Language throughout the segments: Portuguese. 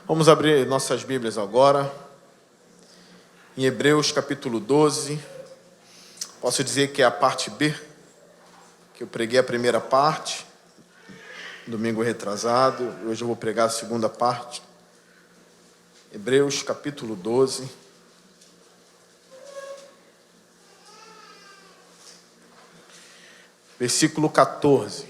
Vamos abrir nossas Bíblias agora, em Hebreus capítulo 12, posso dizer que é a parte B, que eu preguei a primeira parte, domingo retrasado, hoje eu vou pregar a segunda parte. Hebreus capítulo 12, versículo 14.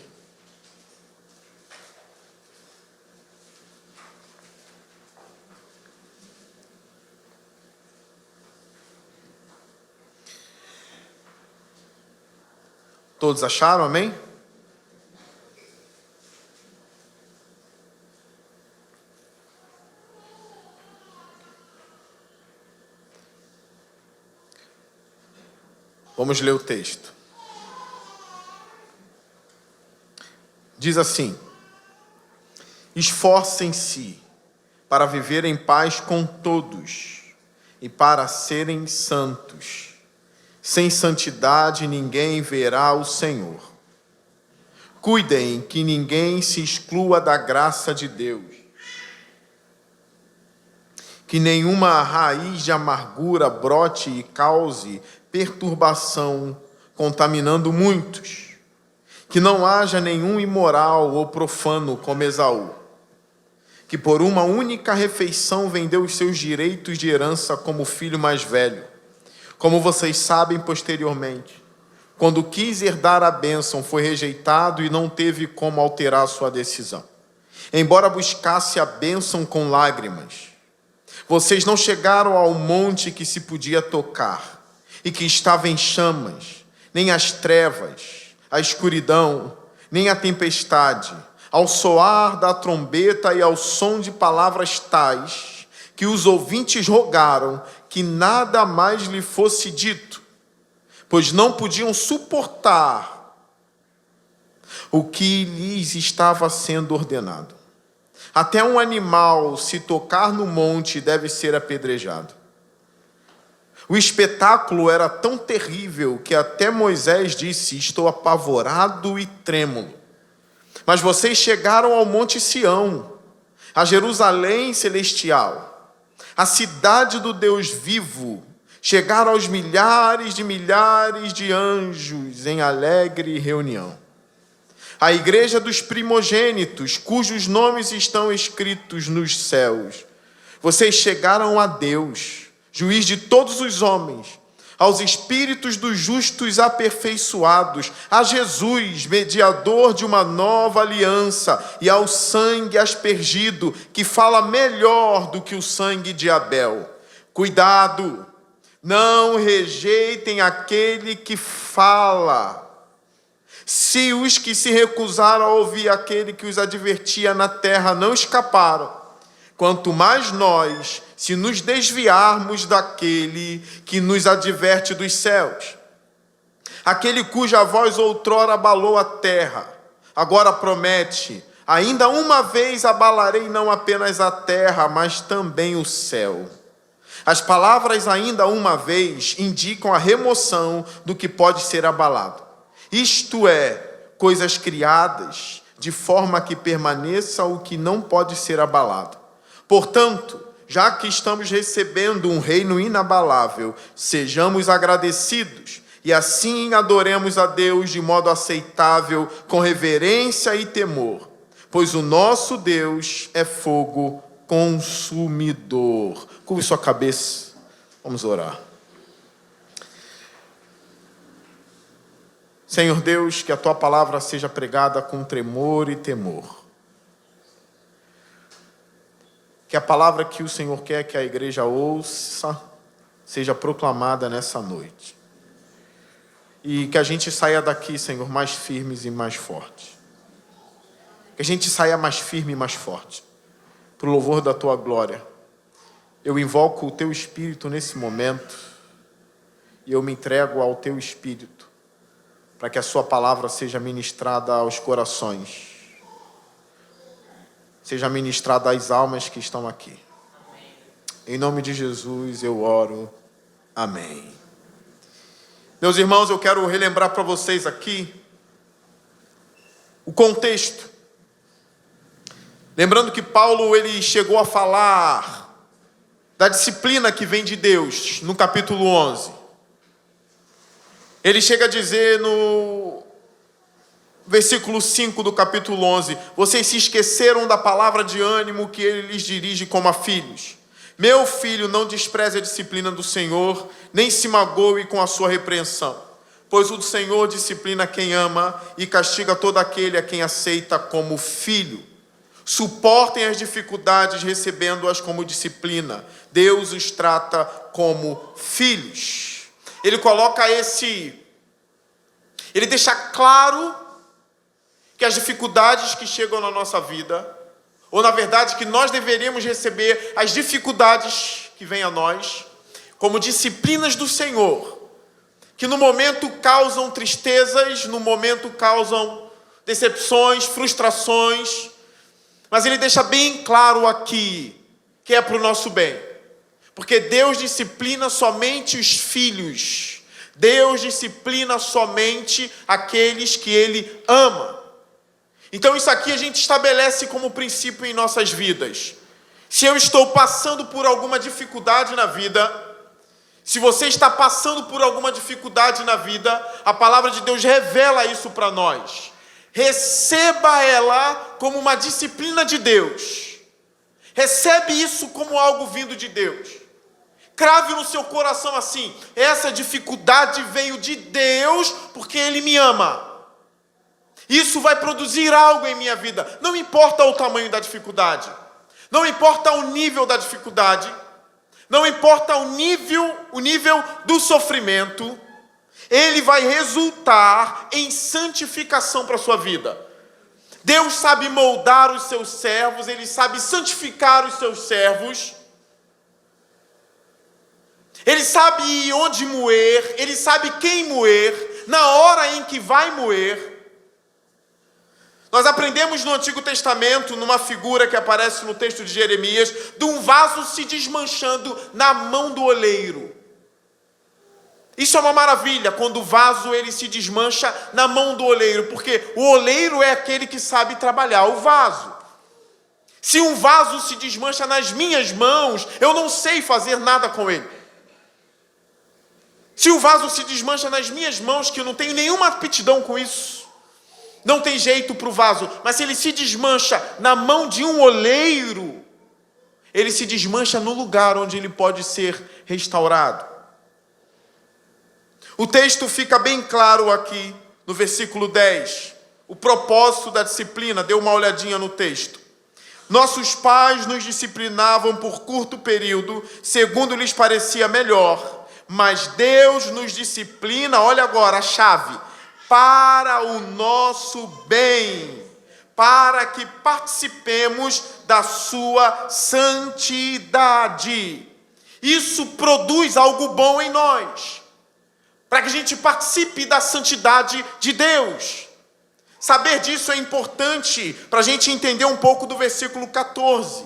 Todos acharam, amém? Vamos ler o texto. Diz assim: esforcem-se para viver em paz com todos e para serem santos. Sem santidade ninguém verá o Senhor. Cuidem que ninguém se exclua da graça de Deus. Que nenhuma raiz de amargura brote e cause perturbação, contaminando muitos. Que não haja nenhum imoral ou profano como Esaú, que por uma única refeição vendeu os seus direitos de herança como filho mais velho. Como vocês sabem posteriormente, quando quis herdar a bênção, foi rejeitado e não teve como alterar sua decisão. Embora buscasse a bênção com lágrimas, vocês não chegaram ao monte que se podia tocar e que estava em chamas, nem as trevas, a escuridão, nem a tempestade, ao soar da trombeta e ao som de palavras tais, que os ouvintes rogaram que nada mais lhe fosse dito, pois não podiam suportar o que lhes estava sendo ordenado. Até um animal, se tocar no monte, deve ser apedrejado. O espetáculo era tão terrível que até Moisés disse: estou apavorado e trêmulo. Mas vocês chegaram ao monte Sião, a Jerusalém celestial, a cidade do Deus vivo. Chegaram aos milhares de anjos em alegre reunião. A igreja dos primogênitos, cujos nomes estão escritos nos céus. Vocês chegaram a Deus, juiz de todos os homens, aos espíritos dos justos aperfeiçoados, a Jesus, mediador de uma nova aliança, e ao sangue aspergido, que fala melhor do que o sangue de Abel. Cuidado, não rejeitem aquele que fala. Se os que se recusaram a ouvir aquele que os advertia na terra não escaparam, quanto mais nós, se nos desviarmos daquele que nos adverte dos céus. Aquele cuja voz outrora abalou a terra, agora promete: ainda uma vez abalarei não apenas a terra, mas também o céu. As palavras ainda uma vez indicam a remoção do que pode ser abalado. Isto é, coisas criadas, de forma que permaneça o que não pode ser abalado. Portanto, já que estamos recebendo um reino inabalável, sejamos agradecidos e assim adoremos a Deus de modo aceitável, com reverência e temor, pois o nosso Deus é fogo consumidor. Curve sua cabeça, vamos orar. Senhor Deus, que a Tua palavra seja pregada com tremor e temor. Que a palavra que o Senhor quer que a igreja ouça seja proclamada nessa noite. E que a gente saia daqui, Senhor, mais firmes e mais fortes. Que a gente saia mais firme e mais forte, para o louvor da Tua glória. Eu invoco o Teu Espírito nesse momento e eu me entrego ao Teu Espírito, para que a Sua palavra seja ministrada aos corações, seja ministrada às almas que estão aqui. Em nome de Jesus eu oro. Amém. Meus irmãos, eu quero relembrar para vocês aqui o contexto. Lembrando que Paulo ele chegou a falar da disciplina que vem de Deus no capítulo 11. Ele chega a dizer no versículo 5 do capítulo 11: vocês se esqueceram da palavra de ânimo que ele lhes dirige como a filhos. Meu filho, não despreze a disciplina do Senhor, nem se magoe com a sua repreensão, pois o Senhor disciplina quem ama e castiga todo aquele a quem aceita como filho. Suportem as dificuldades recebendo-as como disciplina. Deus os trata como filhos. Ele coloca ele deixa claro que as dificuldades que chegam na nossa vida, ou na verdade que nós deveríamos receber as dificuldades que vêm a nós, como disciplinas do Senhor, que no momento causam tristezas, no momento causam decepções, frustrações, mas ele deixa bem claro aqui que é para o nosso bem, porque Deus disciplina somente os filhos, Deus disciplina somente aqueles que Ele ama. Então isso aqui a gente estabelece como princípio em nossas vidas. Se eu estou passando por alguma dificuldade na vida, se você está passando por alguma dificuldade na vida, a palavra de Deus revela isso para nós. Receba ela como uma disciplina de Deus. Recebe isso como algo vindo de Deus. Crave no seu coração assim: essa dificuldade veio de Deus porque Ele me ama. Isso vai produzir algo em minha vida. Não importa o tamanho da dificuldade, não importa o nível da dificuldade, não importa o nível do sofrimento, ele vai resultar em santificação para a sua vida. Deus sabe moldar os seus servos, Ele sabe santificar os seus servos, Ele sabe onde moer, Ele sabe quem moer, na hora em que vai moer. Nós aprendemos no Antigo Testamento, numa figura que aparece no texto de Jeremias, de um vaso se desmanchando na mão do oleiro. Isso é uma maravilha, quando o vaso ele se desmancha na mão do oleiro, porque o oleiro é aquele que sabe trabalhar o vaso. Se um vaso se desmancha nas minhas mãos, eu não sei fazer nada com ele. Se o vaso se desmancha nas minhas mãos, que eu não tenho nenhuma aptidão com isso, não tem jeito para o vaso. Mas se ele se desmancha na mão de um oleiro, ele se desmancha no lugar onde ele pode ser restaurado. O texto fica bem claro aqui no versículo 10. O propósito da disciplina, dê uma olhadinha no texto. Nossos pais nos disciplinavam por curto período, segundo lhes parecia melhor, mas Deus nos disciplina, olha agora a chave, para o nosso bem, para que participemos da sua santidade. Isso produz algo bom em nós, para que a gente participe da santidade de Deus. Saber disso é importante para a gente entender um pouco do versículo 14,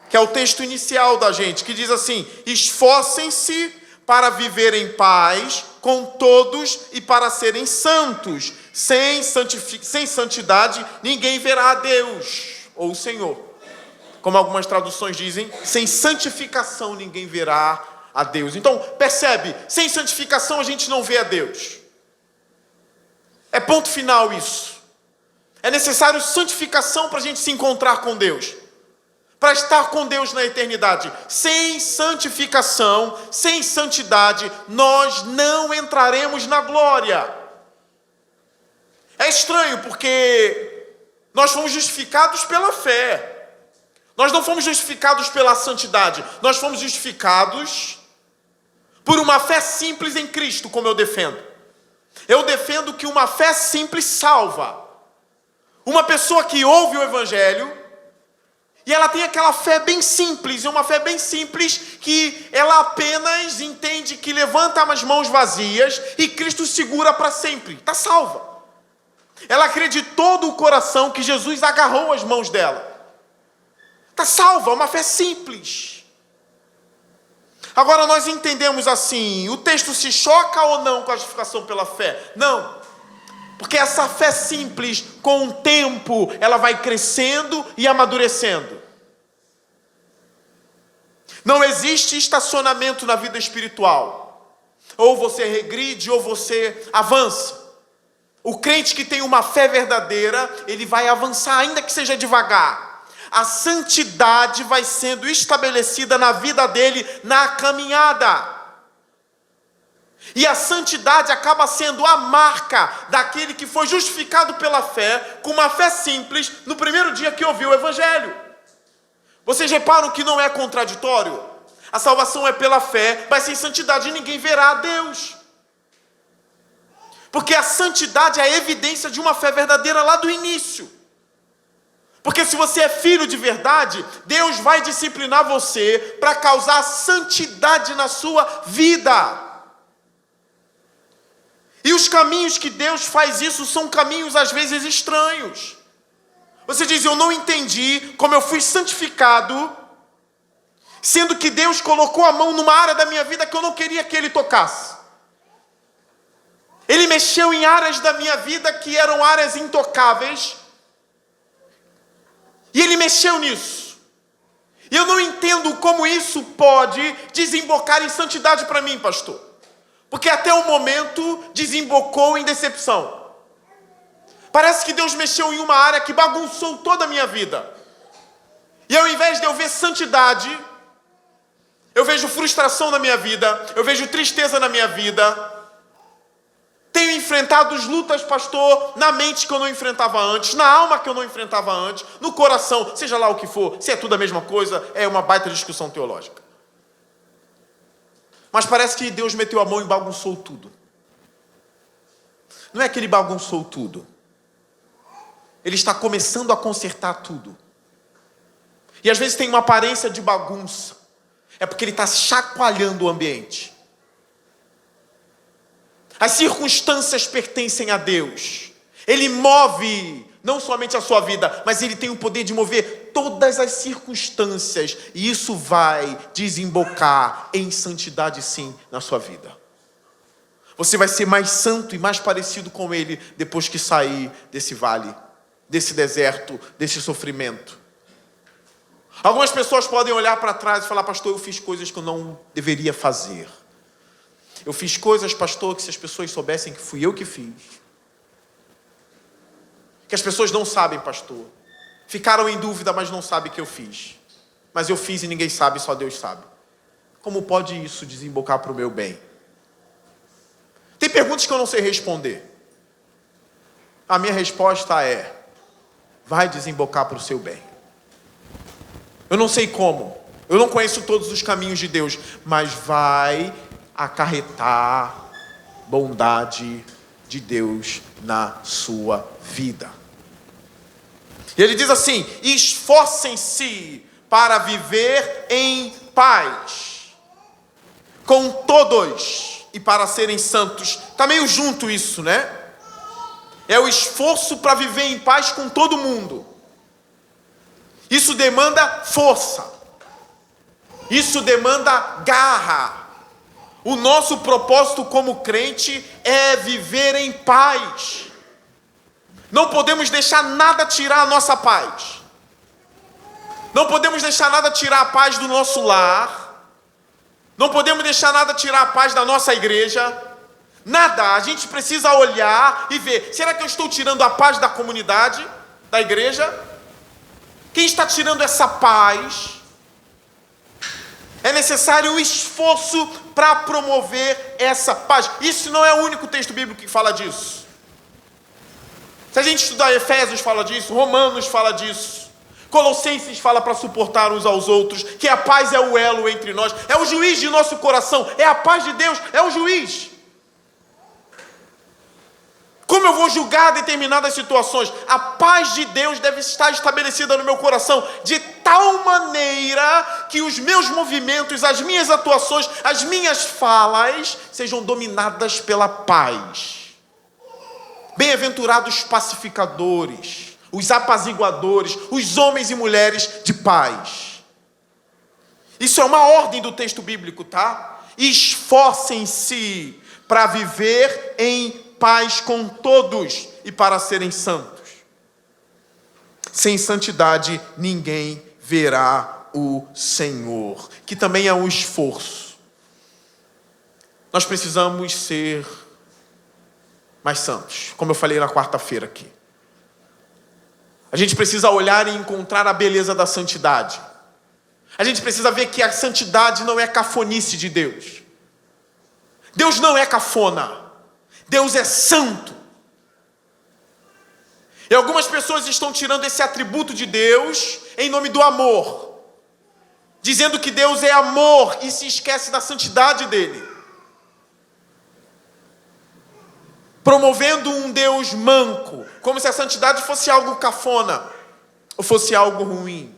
que é o texto inicial da gente, que diz assim: esforcem-se para viver em paz com todos e para serem santos. Sem santidade ninguém verá a Deus, ou o Senhor. Como algumas traduções dizem, sem santificação ninguém verá a Deus. Então, percebe, sem santificação a gente não vê a Deus. É ponto final isso. É necessário santificação para a gente se encontrar com Deus, para estar com Deus na eternidade. Sem santificação, sem santidade, nós não entraremos na glória. É estranho, porque nós fomos justificados pela fé. Nós não fomos justificados pela santidade. Nós fomos justificados por uma fé simples em Cristo, como eu defendo. Eu defendo que uma fé simples salva. Uma pessoa que ouve o Evangelho e ela tem aquela fé bem simples, uma fé bem simples que ela apenas entende que levanta as mãos vazias e Cristo segura para sempre. Está salva. Ela acreditou do coração que Jesus agarrou as mãos dela. Está salva, uma fé simples. Agora nós entendemos assim, o texto se choca ou não com a justificação pela fé? Não, porque essa fé simples, com o tempo, ela vai crescendo e amadurecendo. Não existe estacionamento na vida espiritual. Ou você regride ou você avança. O crente que tem uma fé verdadeira, ele vai avançar, ainda que seja devagar. A santidade vai sendo estabelecida na vida dele, na caminhada. E a santidade acaba sendo a marca daquele que foi justificado pela fé, com uma fé simples, no primeiro dia que ouviu o Evangelho. Vocês reparam que não é contraditório? A salvação é pela fé, mas sem santidade ninguém verá a Deus. Porque a santidade é a evidência de uma fé verdadeira lá do início. Porque se você é filho de verdade, Deus vai disciplinar você para causar santidade na sua vida. E os caminhos que Deus faz isso são caminhos às vezes estranhos. Você diz, eu não entendi como eu fui santificado, sendo que Deus colocou a mão numa área da minha vida que eu não queria que Ele tocasse. Ele mexeu em áreas da minha vida que eram áreas intocáveis, e Ele mexeu nisso. E eu não entendo como isso pode desembocar em santidade para mim, pastor. Porque até o momento desembocou em decepção. Parece que Deus mexeu em uma área que bagunçou toda a minha vida. E ao invés de eu ver santidade, eu vejo frustração na minha vida, eu vejo tristeza na minha vida. Tenho enfrentado lutas, pastor, na mente que eu não enfrentava antes, na alma que eu não enfrentava antes, no coração, seja lá o que for, se é tudo a mesma coisa, é uma baita discussão teológica. Mas parece que Deus meteu a mão e bagunçou tudo. Não é que Ele bagunçou tudo. Ele está começando a consertar tudo. E às vezes tem uma aparência de bagunça. É porque Ele está chacoalhando o ambiente. As circunstâncias pertencem a Deus. Ele move não somente a sua vida, mas Ele tem o poder de mover todas as circunstâncias. E isso vai desembocar em santidade, sim, na sua vida. Você vai ser mais santo e mais parecido com Ele depois que sair desse vale, desse deserto, desse sofrimento. Algumas pessoas podem olhar para trás e falar, pastor, eu fiz coisas que eu não deveria fazer. Eu fiz coisas, pastor, que se as pessoas soubessem que fui eu que fiz. Que as pessoas não sabem, pastor. Ficaram em dúvida, mas não sabem que eu fiz. Mas eu fiz e ninguém sabe, só Deus sabe. Como pode isso desembocar para o meu bem? Tem perguntas que eu não sei responder. A minha resposta é, vai desembocar para o seu bem. Eu não sei como. Eu não conheço todos os caminhos de Deus, mas vai acarretar bondade de Deus na sua vida. E ele diz assim, esforcem-se para viver em paz com todos e para serem santos. Está meio junto isso, né? É o esforço para viver em paz com todo mundo. Isso demanda força. Isso demanda garra. O nosso propósito como crente é viver em paz. Não podemos deixar nada tirar a nossa paz. Não podemos deixar nada tirar a paz do nosso lar. Não podemos deixar nada tirar a paz da nossa igreja. Nada. A gente precisa olhar e ver. Será que eu estou tirando a paz da comunidade, da igreja? Quem está tirando essa paz? É necessário um esforço para promover essa paz. Isso não é o único texto bíblico que fala disso. Se a gente estudar Efésios fala disso, Romanos fala disso, Colossenses fala para suportar uns aos outros, que a paz é o elo entre nós, é o juiz de nosso coração, é a paz de Deus, é o juiz. Como eu vou julgar determinadas situações? A paz de Deus deve estar estabelecida no meu coração, de tal maneira que os meus movimentos, as minhas atuações, as minhas falas sejam dominadas pela paz. Bem-aventurados os pacificadores, os apaziguadores, os homens e mulheres de paz. Isso é uma ordem do texto bíblico, tá? Esforcem-se para viver em paz com todos e para serem santos. Sem santidade ninguém verá o Senhor, que também é um esforço. Nós precisamos ser mais santos, como eu falei na quarta-feira aqui. A gente precisa olhar e encontrar a beleza da santidade. A gente precisa ver que a santidade não é cafonice de Deus. Deus não é cafona. Deus é santo. E algumas pessoas estão tirando esse atributo de Deus em nome do amor, dizendo que Deus é amor e se esquece da santidade dele, promovendo um Deus manco, como se a santidade fosse algo cafona ou fosse algo ruim.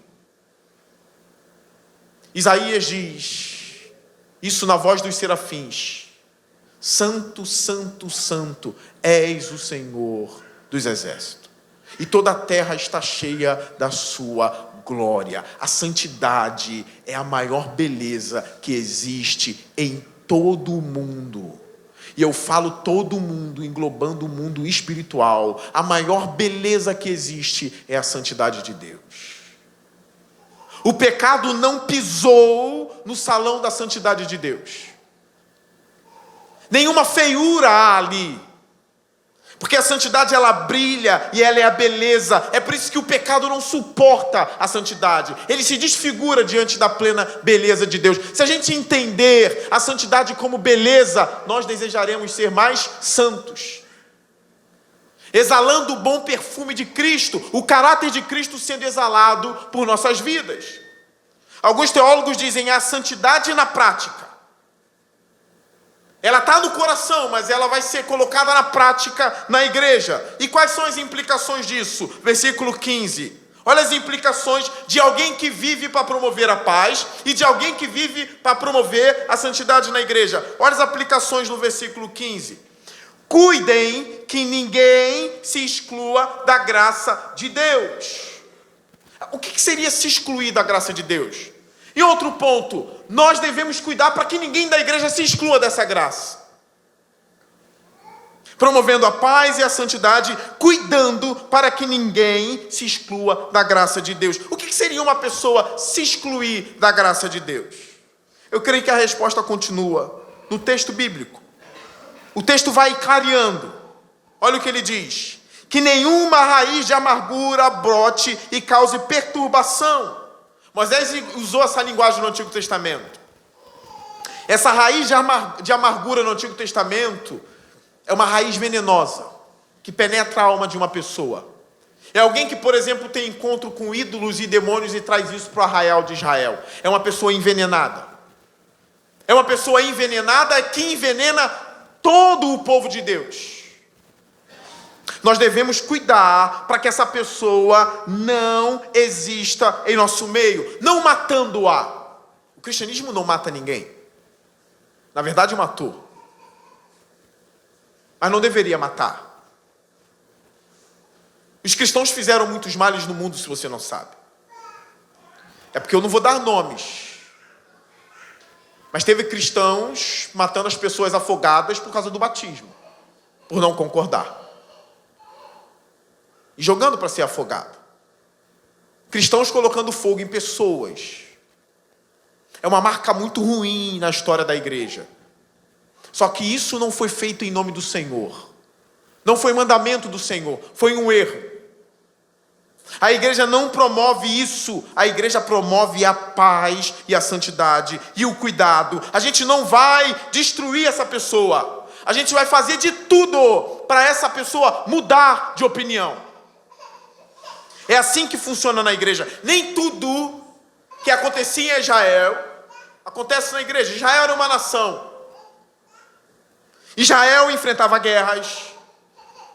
Isaías diz isso na voz dos serafins: Santo, santo, santo, és o Senhor dos exércitos, e toda a terra está cheia da sua glória. A santidade é a maior beleza que existe em todo o mundo. E eu falo todo mundo, englobando o mundo espiritual. A maior beleza que existe é a santidade de Deus. O pecado não pisou no salão da santidade de Deus. Nenhuma feiura há ali. Porque a santidade, ela brilha e ela é a beleza. É por isso que o pecado não suporta a santidade. Ele se desfigura diante da plena beleza de Deus. Se a gente entender a santidade como beleza, nós desejaremos ser mais santos, exalando o bom perfume de Cristo, o caráter de Cristo sendo exalado por nossas vidas. Alguns teólogos dizem a santidade na prática. Ela está no coração, mas ela vai ser colocada na prática na igreja. E quais são as implicações disso? Versículo 15. Olha as implicações de alguém que vive para promover a paz e de alguém que vive para promover a santidade na igreja. Olha as aplicações no versículo 15. Cuidem que ninguém se exclua da graça de Deus. O que seria se excluir da graça de Deus? E outro ponto, nós devemos cuidar para que ninguém da igreja se exclua dessa graça. Promovendo a paz e a santidade, cuidando para que ninguém se exclua da graça de Deus. O que seria uma pessoa se excluir da graça de Deus? Eu creio que a resposta continua no texto bíblico. O texto vai clareando. Olha o que ele diz: que nenhuma raiz de amargura brote e cause perturbação. Moisés usou essa linguagem no Antigo Testamento. Essa raiz de amargura no Antigo Testamento é uma raiz venenosa, que penetra a alma de uma pessoa. É alguém que, por exemplo, tem encontro com ídolos e demônios e traz isso para o arraial de Israel. É uma pessoa envenenada. É uma pessoa envenenada que envenena todo o povo de Deus. Nós devemos cuidar para que essa pessoa não exista em nosso meio, não matando-a. O cristianismo não mata ninguém. Na verdade, matou. Mas não deveria matar. Os cristãos fizeram muitos males no mundo, se você não sabe. É porque eu não vou dar nomes. Mas teve cristãos matando as pessoas afogadas por causa do batismo, por não concordar. E jogando para ser afogado. Cristãos colocando fogo em pessoas. É uma marca muito ruim na história da igreja. Só que isso não foi feito em nome do Senhor. Não foi mandamento do Senhor. Foi um erro. A igreja não promove isso. A igreja promove a paz e a santidade e o cuidado. A gente não vai destruir essa pessoa. A gente vai fazer de tudo para essa pessoa mudar de opinião. É assim que funciona na igreja. Nem tudo que acontecia em Israel acontece na igreja. Israel era uma nação. Israel enfrentava guerras.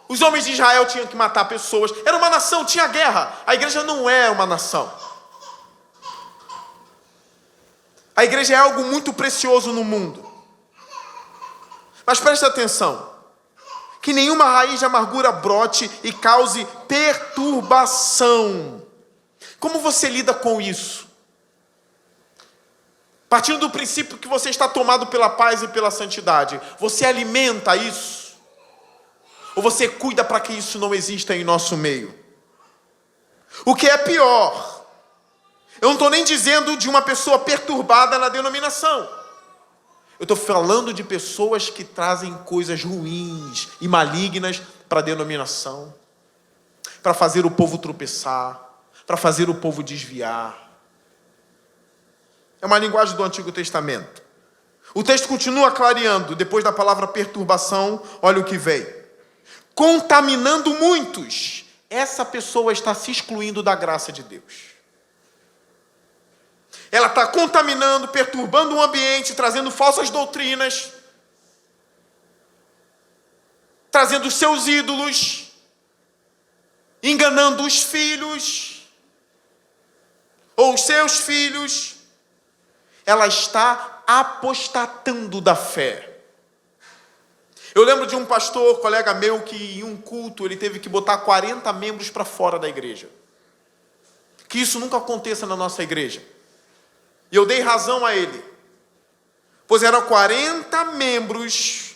Os homens de Israel tinham que matar pessoas. Era uma nação, tinha guerra. A igreja não é uma nação. A igreja é algo muito precioso no mundo. Mas preste atenção. Que nenhuma raiz de amargura brote e cause perturbação. Como você lida com isso? Partindo do princípio que você está tomado pela paz e pela santidade, você alimenta isso? Ou você cuida para que isso não exista em nosso meio? O que é pior, eu não estou nem dizendo de uma pessoa perturbada na denominação. Eu estou falando de pessoas que trazem coisas ruins e malignas para a denominação, para fazer o povo tropeçar, para fazer o povo desviar. É uma linguagem do Antigo Testamento. O texto continua clareando, depois da palavra perturbação, olha o que vem. Contaminando muitos. Essa pessoa está se excluindo da graça de Deus. Ela está contaminando, perturbando o ambiente, trazendo falsas doutrinas, trazendo seus ídolos, enganando os filhos, ou os seus filhos. Ela está apostatando da fé. Eu lembro de um pastor, colega meu, que em um culto ele teve que botar 40 membros para fora da igreja. Que isso nunca aconteça na nossa igreja. E eu dei razão a ele. Pois eram 40 membros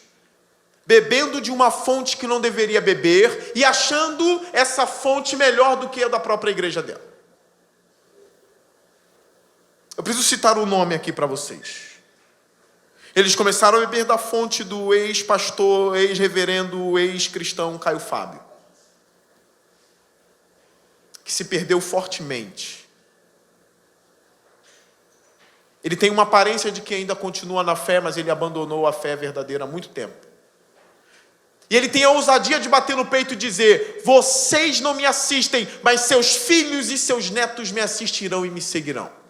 bebendo de uma fonte que não deveria beber e achando essa fonte melhor do que a da própria igreja dela. Eu preciso citar o nome aqui para vocês. Eles começaram a beber da fonte do ex-pastor, ex-reverendo, ex-cristão Caio Fábio, que se perdeu fortemente. Ele tem uma aparência de que ainda continua na fé, mas ele abandonou a fé verdadeira há muito tempo. E ele tem a ousadia de bater no peito e dizer: vocês não me assistem, mas seus filhos e seus netos me assistirão e me seguirão.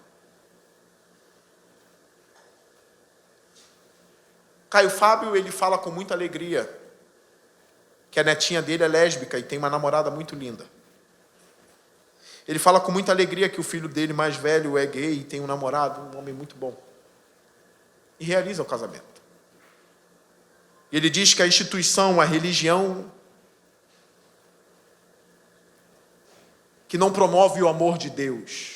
Caio Fábio, ele fala com muita alegria que a netinha dele é lésbica e tem uma namorada muito linda. Ele fala com muita alegria que o filho dele mais velho é gay e tem um namorado, um homem muito bom. E realiza o casamento. Ele diz que a instituição, a religião, que não promove o amor de Deus.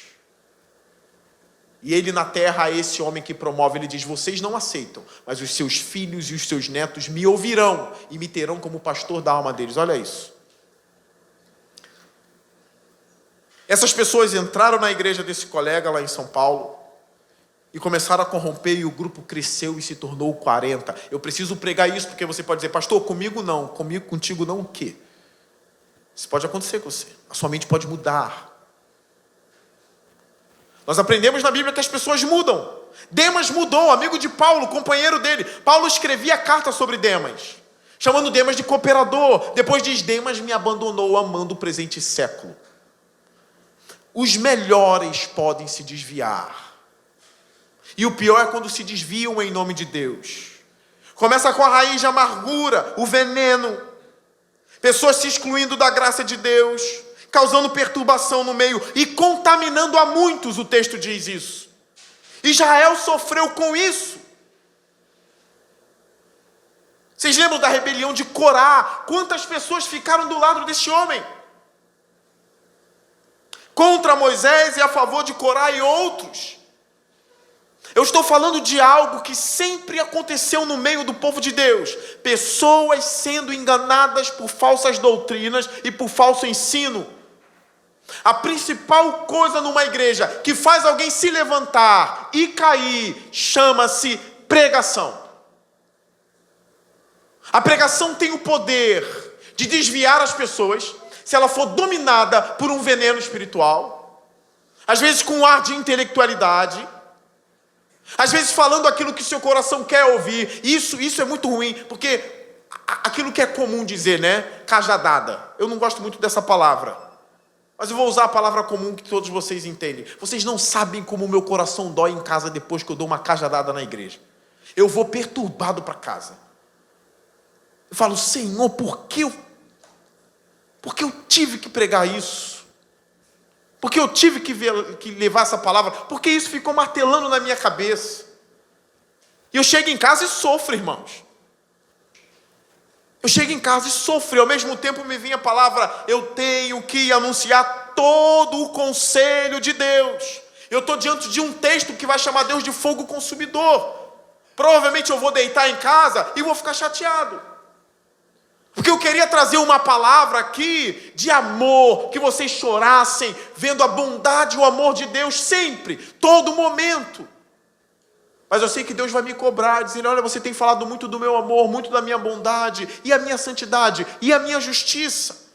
E ele na terra, esse homem que promove, ele diz: vocês não aceitam, mas os seus filhos e os seus netos me ouvirão e me terão como pastor da alma deles. Olha isso. Essas pessoas entraram na igreja desse colega lá em São Paulo e começaram a corromper, e o grupo cresceu e se tornou 40. Eu preciso pregar isso porque você pode dizer: pastor, comigo não, contigo não o quê? Isso pode acontecer com você, a sua mente pode mudar. Nós aprendemos na Bíblia que as pessoas mudam. Demas mudou, amigo de Paulo, companheiro dele. Paulo escrevia carta sobre Demas, chamando Demas de cooperador. Depois diz: Demas me abandonou amando o presente século. Os melhores podem se desviar. E o pior é quando se desviam em nome de Deus. Começa com a raiz de amargura, o veneno. Pessoas se excluindo da graça de Deus, causando perturbação no meio e contaminando a muitos, o texto diz isso. Israel sofreu com isso. Vocês lembram da rebelião de Corá? Quantas pessoas ficaram do lado desse homem? Contra Moisés e a favor de Corá e outros. Eu estou falando de algo que sempre aconteceu no meio do povo de Deus. Pessoas sendo enganadas por falsas doutrinas e por falso ensino. A principal coisa numa igreja que faz alguém se levantar e cair chama-se pregação. A pregação tem o poder de desviar as pessoas se ela for dominada por um veneno espiritual, às vezes com um ar de intelectualidade, às vezes falando aquilo que seu coração quer ouvir. Isso é muito ruim, porque aquilo que é comum dizer, né? Cajadada. Eu não gosto muito dessa palavra, mas eu vou usar a palavra comum que todos vocês entendem. Vocês não sabem como o meu coração dói em casa depois que eu dou uma cajadada na igreja. Eu vou perturbado para casa. Eu falo: Senhor, por que eu tive que pregar isso? Por que eu tive que levar essa palavra? Porque isso ficou martelando na minha cabeça. E eu chego em casa e sofro, irmãos. Eu chego em casa e sofro, e ao mesmo tempo me vem a palavra: eu tenho que anunciar todo o conselho de Deus. Eu estou diante de um texto que vai chamar Deus de fogo consumidor. Provavelmente eu vou deitar em casa e vou ficar chateado. Porque eu queria trazer uma palavra aqui de amor, que vocês chorassem, vendo a bondade e o amor de Deus sempre, todo momento. Mas eu sei que Deus vai me cobrar, dizendo: olha, você tem falado muito do meu amor, muito da minha bondade, e a minha santidade, e a minha justiça.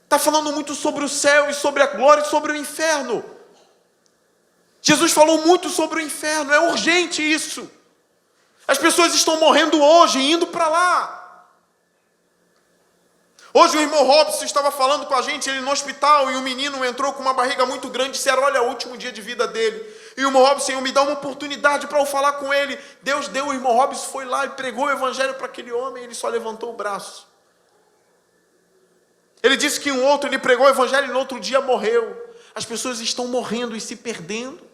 Está falando muito sobre o céu, e sobre a glória, e sobre o inferno. Jesus falou muito sobre o inferno, é urgente isso. As pessoas estão morrendo hoje, indo para lá. Hoje o irmão Robson estava falando com a gente, ele no hospital, e um menino entrou com uma barriga muito grande, e disseram: olha, é o último dia de vida dele. E o irmão Robson, me dá uma oportunidade para eu falar com ele. Deus deu, o irmão Robson foi lá e pregou o evangelho para aquele homem, ele só levantou o braço. Ele disse que um outro, ele pregou o evangelho e no outro dia morreu. As pessoas estão morrendo e se perdendo.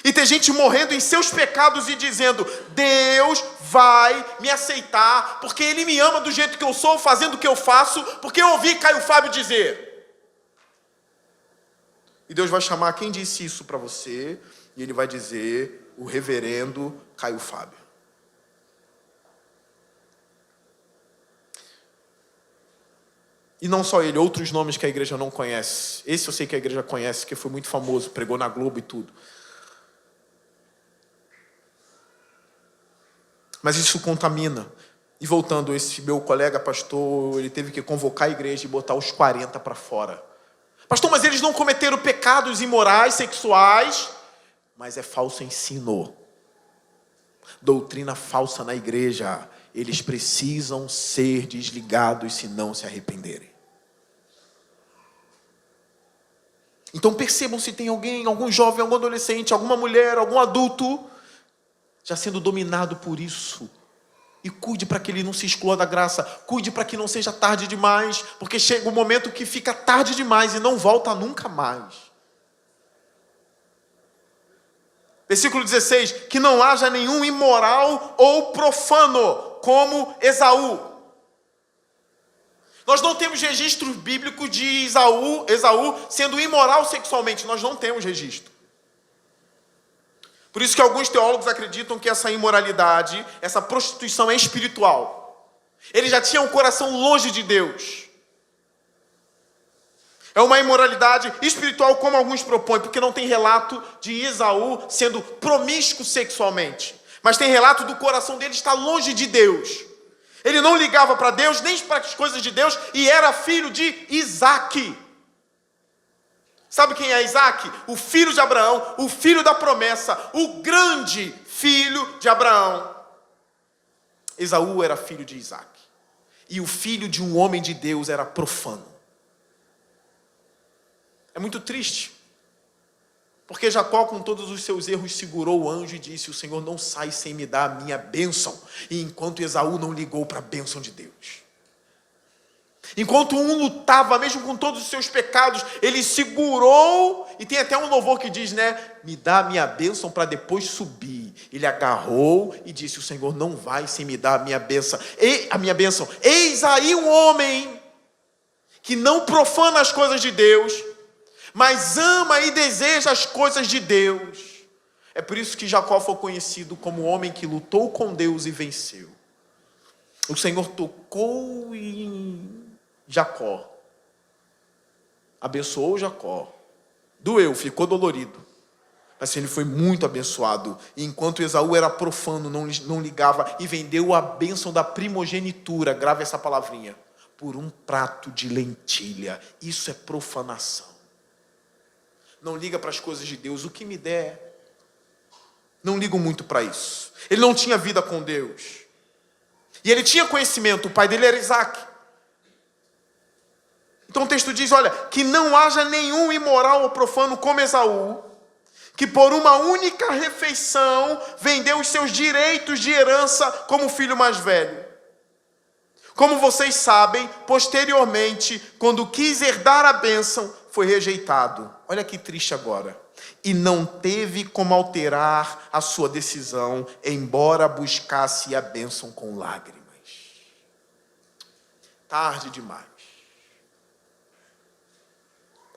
E tem gente morrendo em seus pecados e dizendo: Deus vai me aceitar, porque Ele me ama do jeito que eu sou, fazendo o que eu faço, porque eu ouvi Caio Fábio dizer. E Deus vai chamar quem disse isso para você, e Ele vai dizer: o reverendo Caio Fábio. E não só ele, outros nomes que a igreja não conhece. Esse eu sei que a igreja conhece, porque foi muito famoso, pregou na Globo e tudo. Mas isso contamina. E voltando, esse meu colega pastor, ele teve que convocar a igreja e botar os 40 para fora. Pastor, mas eles não cometeram pecados imorais, sexuais, mas é falso ensino. Doutrina falsa na igreja. Eles precisam ser desligados se não se arrependerem. Então percebam se tem alguém, algum jovem, algum adolescente, alguma mulher, algum adulto já sendo dominado por isso. E cuide para que ele não se exclua da graça. Cuide para que não seja tarde demais. Porque chega um momento que fica tarde demais e não volta nunca mais. Versículo 16. Que não haja nenhum imoral ou profano, como Esaú. Nós não temos registros bíblicos de Esaú sendo imoral sexualmente. Nós não temos registro. Por isso que alguns teólogos acreditam que essa imoralidade, essa prostituição é espiritual. Ele já tinha um coração longe de Deus. É uma imoralidade espiritual, como alguns propõem, porque não tem relato de Esaú sendo promíscuo sexualmente. Mas tem relato do coração dele estar longe de Deus. Ele não ligava para Deus, nem para as coisas de Deus, e era filho de Isaque. Sabe quem é Isaque? O filho de Abraão, o filho da promessa, o grande filho de Abraão. Esaú era filho de Isaque. E o filho de um homem de Deus era profano. É muito triste. Porque Jacó, com todos os seus erros, segurou o anjo e disse: o Senhor não sai sem me dar a minha bênção. E enquanto Esaú não ligou para a bênção de Deus. Enquanto um lutava, mesmo com todos os seus pecados, ele segurou, e tem até um louvor que diz, né? Me dá a minha bênção para depois subir. Ele agarrou e disse: o Senhor não vai sem me dar a minha bênção. Eis aí um homem que não profana as coisas de Deus, mas ama e deseja as coisas de Deus. É por isso que Jacó foi conhecido como o homem que lutou com Deus e venceu. O Senhor tocou em Jacó, abençoou Jacó, doeu, ficou dolorido, mas ele foi muito abençoado. E enquanto Esaú era profano, não ligava, e vendeu a bênção da primogenitura, grave essa palavrinha, por um prato de lentilha. Isso é profanação. Não liga para as coisas de Deus, o que me der. Não ligo muito para isso. Ele não tinha vida com Deus. E ele tinha conhecimento, o pai dele era Isaque. Então o texto diz, olha, que não haja nenhum imoral ou profano como Esaú, que por uma única refeição vendeu os seus direitos de herança como filho mais velho. Como vocês sabem, posteriormente, quando quis herdar a bênção, foi rejeitado. Olha que triste agora. E não teve como alterar a sua decisão, embora buscasse a bênção com lágrimas. Tarde demais.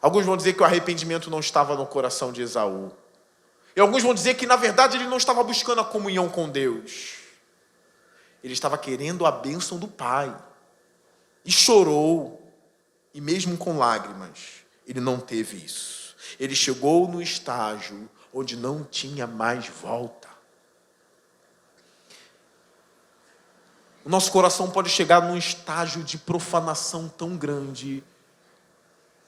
Alguns vão dizer que o arrependimento não estava no coração de Esaú. E alguns vão dizer que, na verdade, ele não estava buscando a comunhão com Deus. Ele estava querendo a bênção do pai. E chorou. E mesmo com lágrimas, ele não teve isso. Ele chegou no estágio onde não tinha mais volta. O nosso coração pode chegar num estágio de profanação tão grande.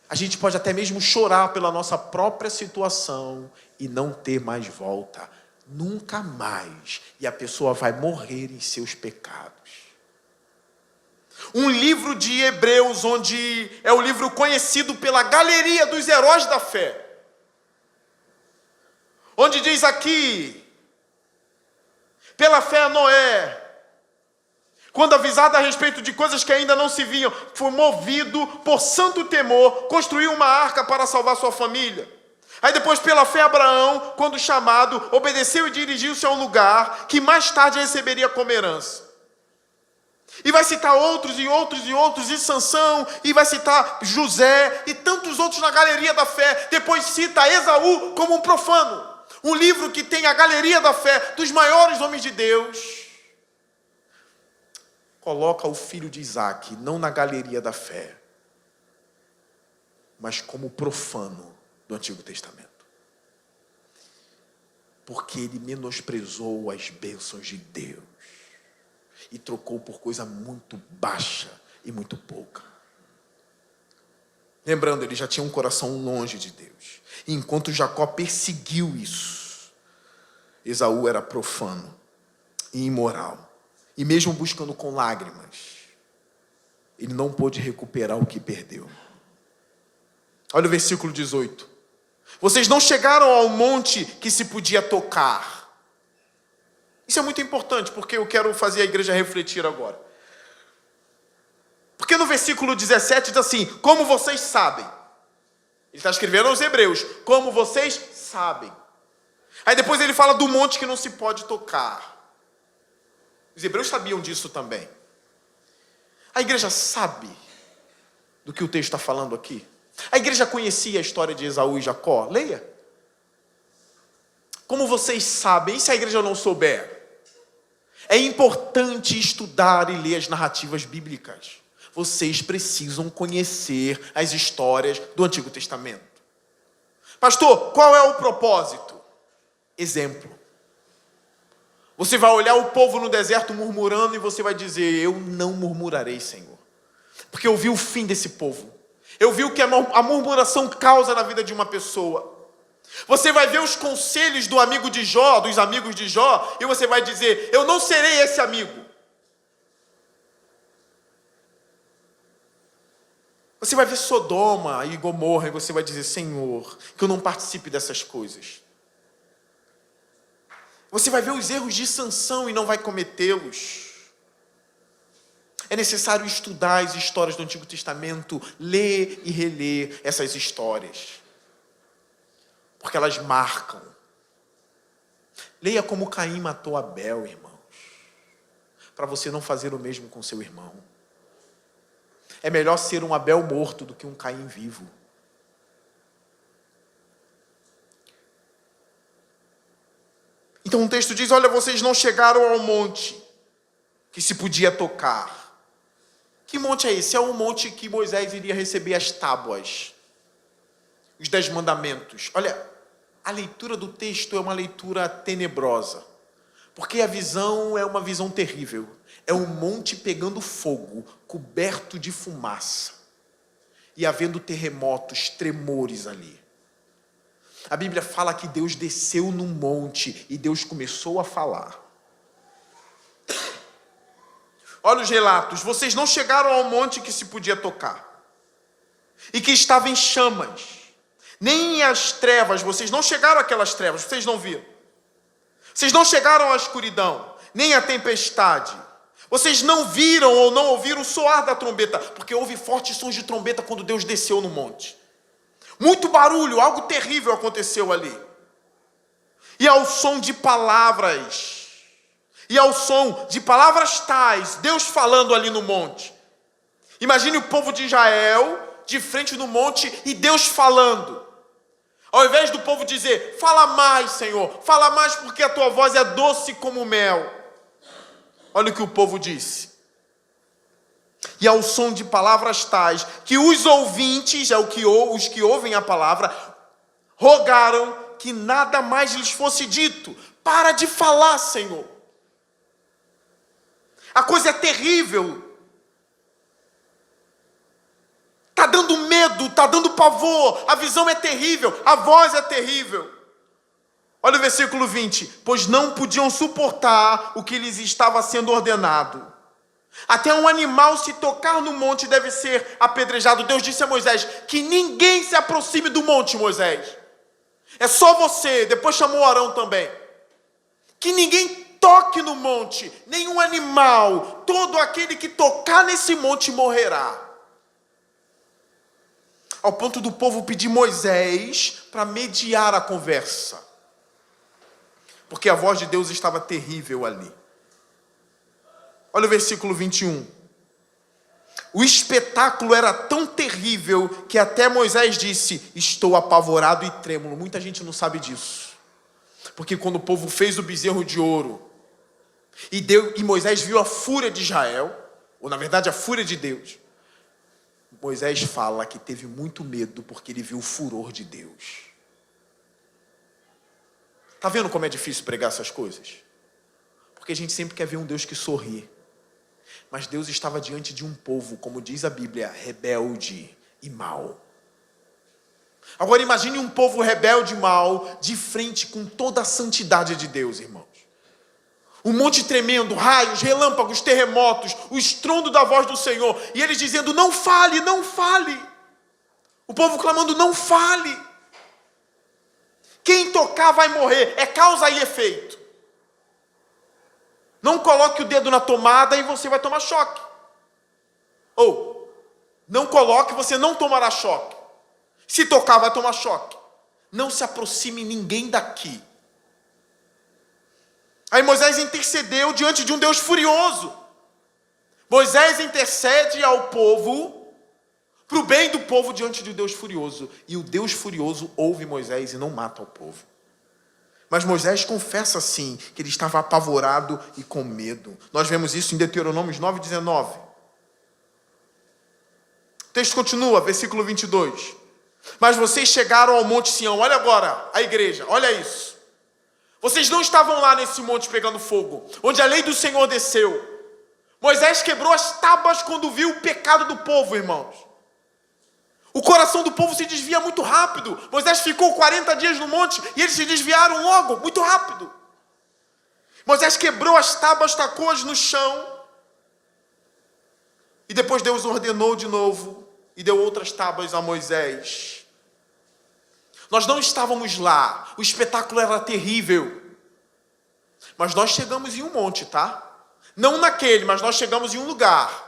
A gente pode até mesmo chorar pela nossa própria situação e não ter mais volta. Nunca mais. E a pessoa vai morrer em seus pecados. Um livro de Hebreus, onde é o livro conhecido pela galeria dos heróis da fé. Onde diz aqui, pela fé Noé, quando avisado a respeito de coisas que ainda não se viam, foi movido por santo temor, construiu uma arca para salvar sua família. Aí depois, pela fé, Abraão, quando chamado, obedeceu e dirigiu-se a um lugar que mais tarde receberia como herança. E vai citar outros e outros e outros, e Sansão, e vai citar José e tantos outros na galeria da fé. Depois cita Esaú como um profano. Um livro que tem a galeria da fé dos maiores homens de Deus. Coloca o filho de Isaac, não na galeria da fé, mas como profano do Antigo Testamento. Porque ele menosprezou as bênçãos de Deus e trocou por coisa muito baixa e muito pouca. Lembrando, ele já tinha um coração longe de Deus. E enquanto Jacó perseguiu isso, Esaú era profano e imoral. E mesmo buscando com lágrimas, ele não pôde recuperar o que perdeu. Olha o versículo 18. Vocês não chegaram ao monte que se podia tocar. Isso é muito importante, porque eu quero fazer a igreja refletir agora. Porque no versículo 17 diz assim, como vocês sabem. Ele está escrevendo aos hebreus, como vocês sabem. Aí depois ele fala do monte que não se pode tocar. Os hebreus sabiam disso também. A igreja sabe do que o texto está falando aqui. A igreja conhecia a história de Esaú e Jacó. Leia. Como vocês sabem, e se a igreja não souber? É importante estudar e ler as narrativas bíblicas. Vocês precisam conhecer as histórias do Antigo Testamento. Pastor, qual é o propósito? Exemplo. Você vai olhar o povo no deserto murmurando e você vai dizer, eu não murmurarei, Senhor. Porque eu vi o fim desse povo. Eu vi o que a murmuração causa na vida de uma pessoa. Você vai ver os conselhos do amigo de Jó, dos amigos de Jó, e você vai dizer, eu não serei esse amigo. Você vai ver Sodoma e Gomorra e você vai dizer, Senhor, que eu não participe dessas coisas. Você vai ver os erros de Sansão e não vai cometê-los. É necessário estudar as histórias do Antigo Testamento, ler e reler essas histórias. Porque elas marcam. Leia como Caim matou Abel, irmãos. Para você não fazer o mesmo com seu irmão. É melhor ser um Abel morto do que um Caim vivo. Então o texto diz, olha, vocês não chegaram ao monte que se podia tocar. Que monte é esse? É o monte que Moisés iria receber as tábuas, os 10 mandamentos. Olha, a leitura do texto é uma leitura tenebrosa, porque a visão é uma visão terrível. É um monte pegando fogo, coberto de fumaça, e havendo terremotos, tremores ali. A Bíblia fala que Deus desceu num monte e Deus começou a falar. Olha os relatos. Vocês não chegaram ao monte que se podia tocar e que estava em chamas. Nem as trevas, vocês não chegaram àquelas trevas, vocês não viram. Vocês não chegaram à escuridão, nem à tempestade. Vocês não viram ou não ouviram o soar da trombeta, porque houve fortes sons de trombeta quando Deus desceu no monte. Muito barulho, algo terrível aconteceu ali. E ao som de palavras, tais, Deus falando ali no monte. Imagine o povo de Israel de frente no monte e Deus falando. Ao invés do povo dizer, fala mais, Senhor, fala mais porque a tua voz é doce como mel. Olha o que o povo disse. E ao som de palavras tais, que os ouvintes, os que ouvem a palavra, rogaram que nada mais lhes fosse dito. Para de falar, Senhor. A coisa é terrível. Está dando medo, está dando pavor, a visão é terrível, a voz é terrível. Olha o versículo 20. Pois não podiam suportar o que lhes estava sendo ordenado. Até um animal se tocar no monte deve ser apedrejado. Deus disse a Moisés, que ninguém se aproxime do monte, Moisés. É só você, depois chamou Arão também. Que ninguém toque no monte, nenhum animal, todo aquele que tocar nesse monte morrerá. Ao ponto do povo pedir Moisés para mediar a conversa. Porque a voz de Deus estava terrível ali. Olha o versículo 21. O espetáculo era tão terrível que até Moisés disse, estou apavorado e trêmulo. Muita gente não sabe disso. Porque quando o povo fez o bezerro de ouro, e Moisés viu a fúria de Israel, ou na verdade a fúria de Deus, Moisés fala que teve muito medo porque ele viu o furor de Deus. Está vendo como é difícil pregar essas coisas? Porque a gente sempre quer ver um Deus que sorri. Mas Deus estava diante de um povo, como diz a Bíblia, rebelde e mau. Agora imagine um povo rebelde e mau de frente com toda a santidade de Deus, irmãos. Um monte tremendo, raios, relâmpagos, terremotos, o estrondo da voz do Senhor. E eles dizendo, não fale, não fale. O povo clamando, não fale. Quem tocar vai morrer, é causa e efeito. Não coloque o dedo na tomada e você vai tomar choque. Ou, não coloque, você não tomará choque. Se tocar, vai tomar choque. Não se aproxime ninguém daqui. Aí Moisés intercedeu diante de um Deus furioso. Moisés intercede ao povo, para o bem do povo diante de um Deus furioso. E o Deus furioso ouve Moisés e não mata o povo. Mas Moisés confessa sim que ele estava apavorado e com medo. Nós vemos isso em Deuteronômio 9:19. O texto continua, versículo 22. Mas vocês chegaram ao Monte Sião. Olha agora a igreja, olha isso. Vocês não estavam lá nesse monte pegando fogo, onde a lei do Senhor desceu. Moisés quebrou as tábuas quando viu o pecado do povo, irmãos. O coração do povo se desvia muito rápido. Moisés ficou 40 dias no monte e eles se desviaram logo, muito rápido. Moisés quebrou as tábuas, tacou-as no chão. E depois Deus ordenou de novo e deu outras tábuas a Moisés. Nós não estávamos lá, o espetáculo era terrível. Mas nós chegamos em um monte, tá? Não naquele, mas nós chegamos em um lugar.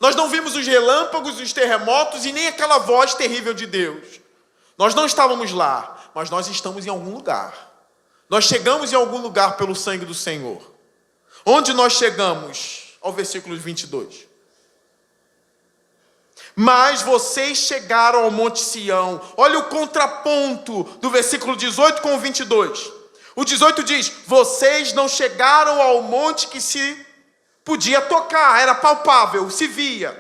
Nós não vimos os relâmpagos, os terremotos e nem aquela voz terrível de Deus. Nós não estávamos lá, mas nós estamos em algum lugar. Nós chegamos em algum lugar pelo sangue do Senhor. Onde nós chegamos? Ao versículo 22. Mas vocês chegaram ao Monte Sião. Olha o contraponto do versículo 18 com o 22. O 18 diz, vocês não chegaram ao monte que se podia tocar, era palpável, se via.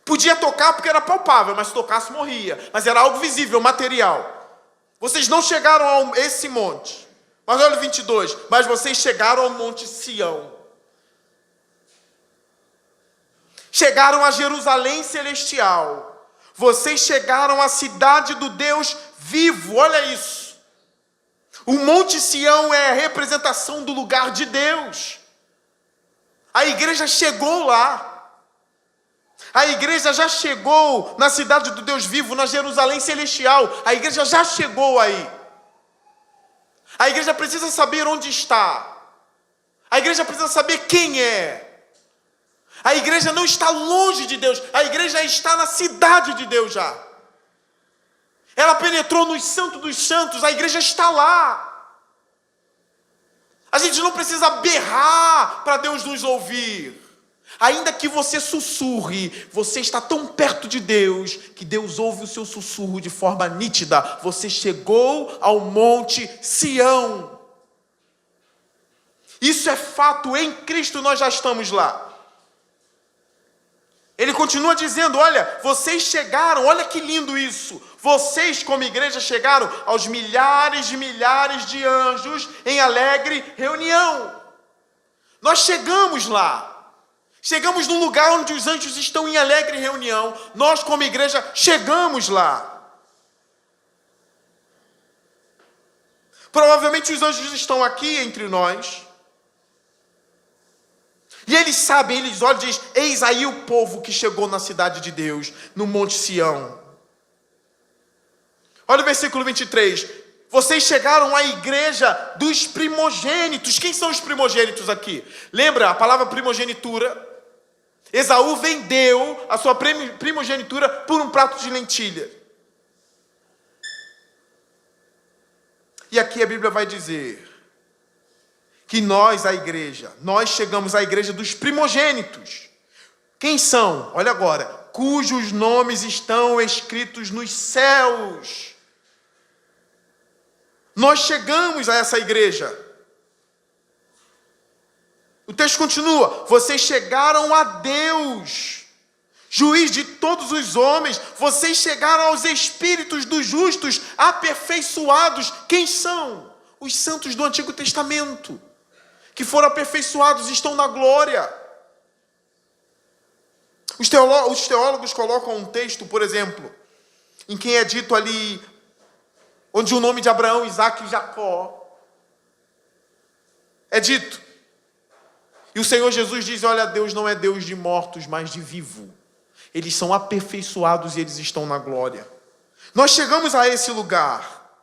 Podia tocar porque era palpável, mas se tocasse morria. Mas era algo visível, material. Vocês não chegaram a esse monte. Mas olha o 22. Mas vocês chegaram ao Monte Sião. Chegaram a Jerusalém celestial. Vocês chegaram à cidade do Deus vivo. Olha isso. O Monte Sião é a representação do lugar de Deus. A igreja chegou lá. A igreja já chegou na cidade do Deus vivo, na Jerusalém celestial. A igreja já chegou aí. A igreja precisa saber onde está. A igreja precisa saber quem é. A igreja não está longe de Deus. A igreja está na cidade de Deus já. Ela penetrou nos santos dos santos. A igreja está lá. A gente não precisa berrar para Deus nos ouvir. Ainda que você sussurre, você está tão perto de Deus, que Deus ouve o seu sussurro de forma nítida. Você chegou ao Monte Sião. Isso é fato, em Cristo nós já estamos lá. Ele continua dizendo, olha, vocês chegaram, olha que lindo isso. Vocês como igreja chegaram aos milhares de anjos em alegre reunião. Nós chegamos lá. Chegamos num lugar onde os anjos estão em alegre reunião. Nós, como igreja, chegamos lá. Provavelmente os anjos estão aqui entre nós. E eles sabem, eles olham e dizem, eis aí o povo que chegou na cidade de Deus, no Monte Sião. Olha o versículo 23. Vocês chegaram à igreja dos primogênitos. Quem são os primogênitos aqui? Lembra a palavra primogenitura? Esaú vendeu a sua primogenitura por um prato de lentilha. E aqui a Bíblia vai dizer que nós, a igreja, nós chegamos à igreja dos primogênitos. Quem são? Olha agora. Cujos nomes estão escritos nos céus. Nós chegamos a essa igreja. O texto continua, vocês chegaram a Deus, juiz de todos os homens, vocês chegaram aos espíritos dos justos, aperfeiçoados. Quem são? Os santos do Antigo Testamento, que foram aperfeiçoados, estão na glória. Os teólogos colocam um texto, por exemplo, em que é dito ali, onde o nome de Abraão, Isaque e Jacó é dito. E o Senhor Jesus diz, olha, Deus não é Deus de mortos, mas de vivo. Eles são aperfeiçoados e eles estão na glória. Nós chegamos a esse lugar.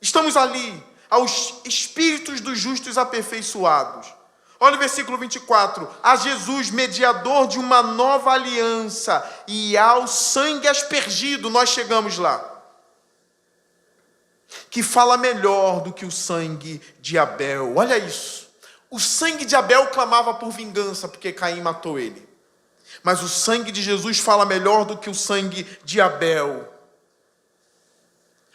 Estamos ali, aos espíritos dos justos aperfeiçoados. Olha o versículo 24. A Jesus, mediador de uma nova aliança, e ao sangue aspergido, nós chegamos lá. Que fala melhor do que o sangue de Abel. Olha isso. O sangue de Abel clamava por vingança, porque Caim matou ele. Mas o sangue de Jesus fala melhor do que o sangue de Abel.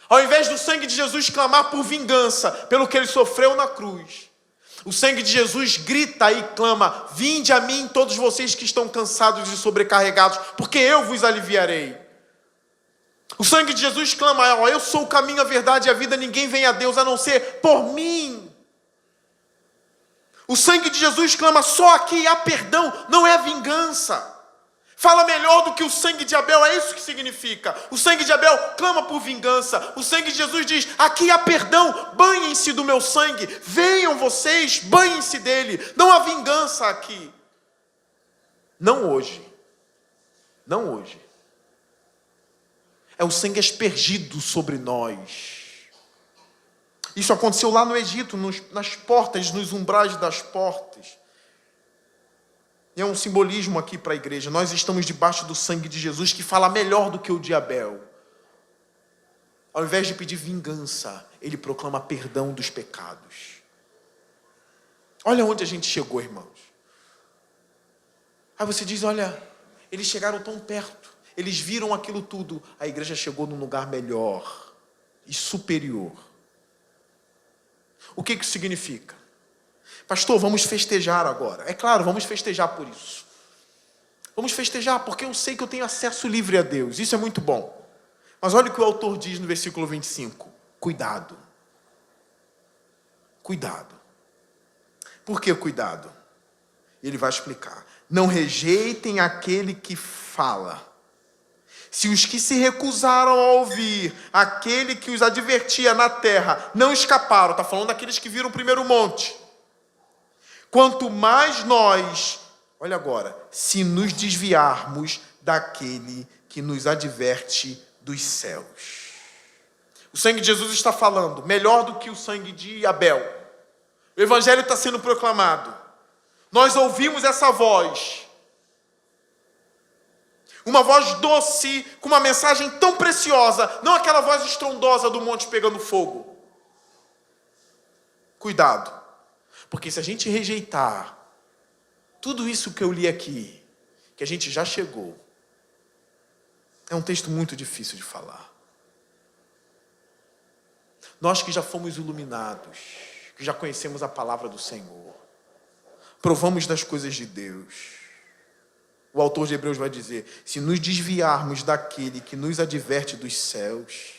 Ao invés do sangue de Jesus clamar por vingança, pelo que ele sofreu na cruz, o sangue de Jesus grita e clama, vinde a mim todos vocês que estão cansados e sobrecarregados, porque eu vos aliviarei. O sangue de Jesus clama, eu sou o caminho, a verdade e a vida, ninguém vem a Deus a não ser por mim. O sangue de Jesus clama, só aqui há perdão, não é vingança. Fala melhor do que o sangue de Abel, é isso que significa. O sangue de Abel clama por vingança. O sangue de Jesus diz, aqui há perdão, banhem-se do meu sangue. Venham vocês, banhem-se dele. Não há vingança aqui. Não hoje. Não hoje. É o sangue aspergido sobre nós. Isso aconteceu lá no Egito, nas portas, nos umbrais das portas. E é um simbolismo aqui para a igreja. Nós estamos debaixo do sangue de Jesus, que fala melhor do que o de Abel. Ao invés de pedir vingança, ele proclama perdão dos pecados. Olha onde a gente chegou, irmãos. Aí você diz, olha, eles chegaram tão perto, eles viram aquilo tudo. A igreja chegou num lugar melhor e superior. O que isso significa? Pastor, vamos festejar agora. É claro, vamos festejar por isso. Vamos festejar porque eu sei que eu tenho acesso livre a Deus. Isso é muito bom. Mas olha o que o autor diz no versículo 25. Cuidado. Cuidado. Por que cuidado? Ele vai explicar. Não rejeitem aquele que fala. Se os que se recusaram a ouvir, aquele que os advertia na terra, não escaparam, está falando daqueles que viram o primeiro monte. Quanto mais nós, olha agora, se nos desviarmos daquele que nos adverte dos céus. O sangue de Jesus está falando, melhor do que o sangue de Abel. O evangelho está sendo proclamado. Nós ouvimos essa voz. Uma voz doce, com uma mensagem tão preciosa, não aquela voz estrondosa do monte pegando fogo. Cuidado, porque se a gente rejeitar, Tudo isso que eu li aqui, que a gente já chegou, é um texto muito difícil de falar. Nós que já fomos iluminados, que já conhecemos a palavra do Senhor, provamos das coisas de Deus. O autor de Hebreus vai dizer, se nos desviarmos daquele que nos adverte dos céus,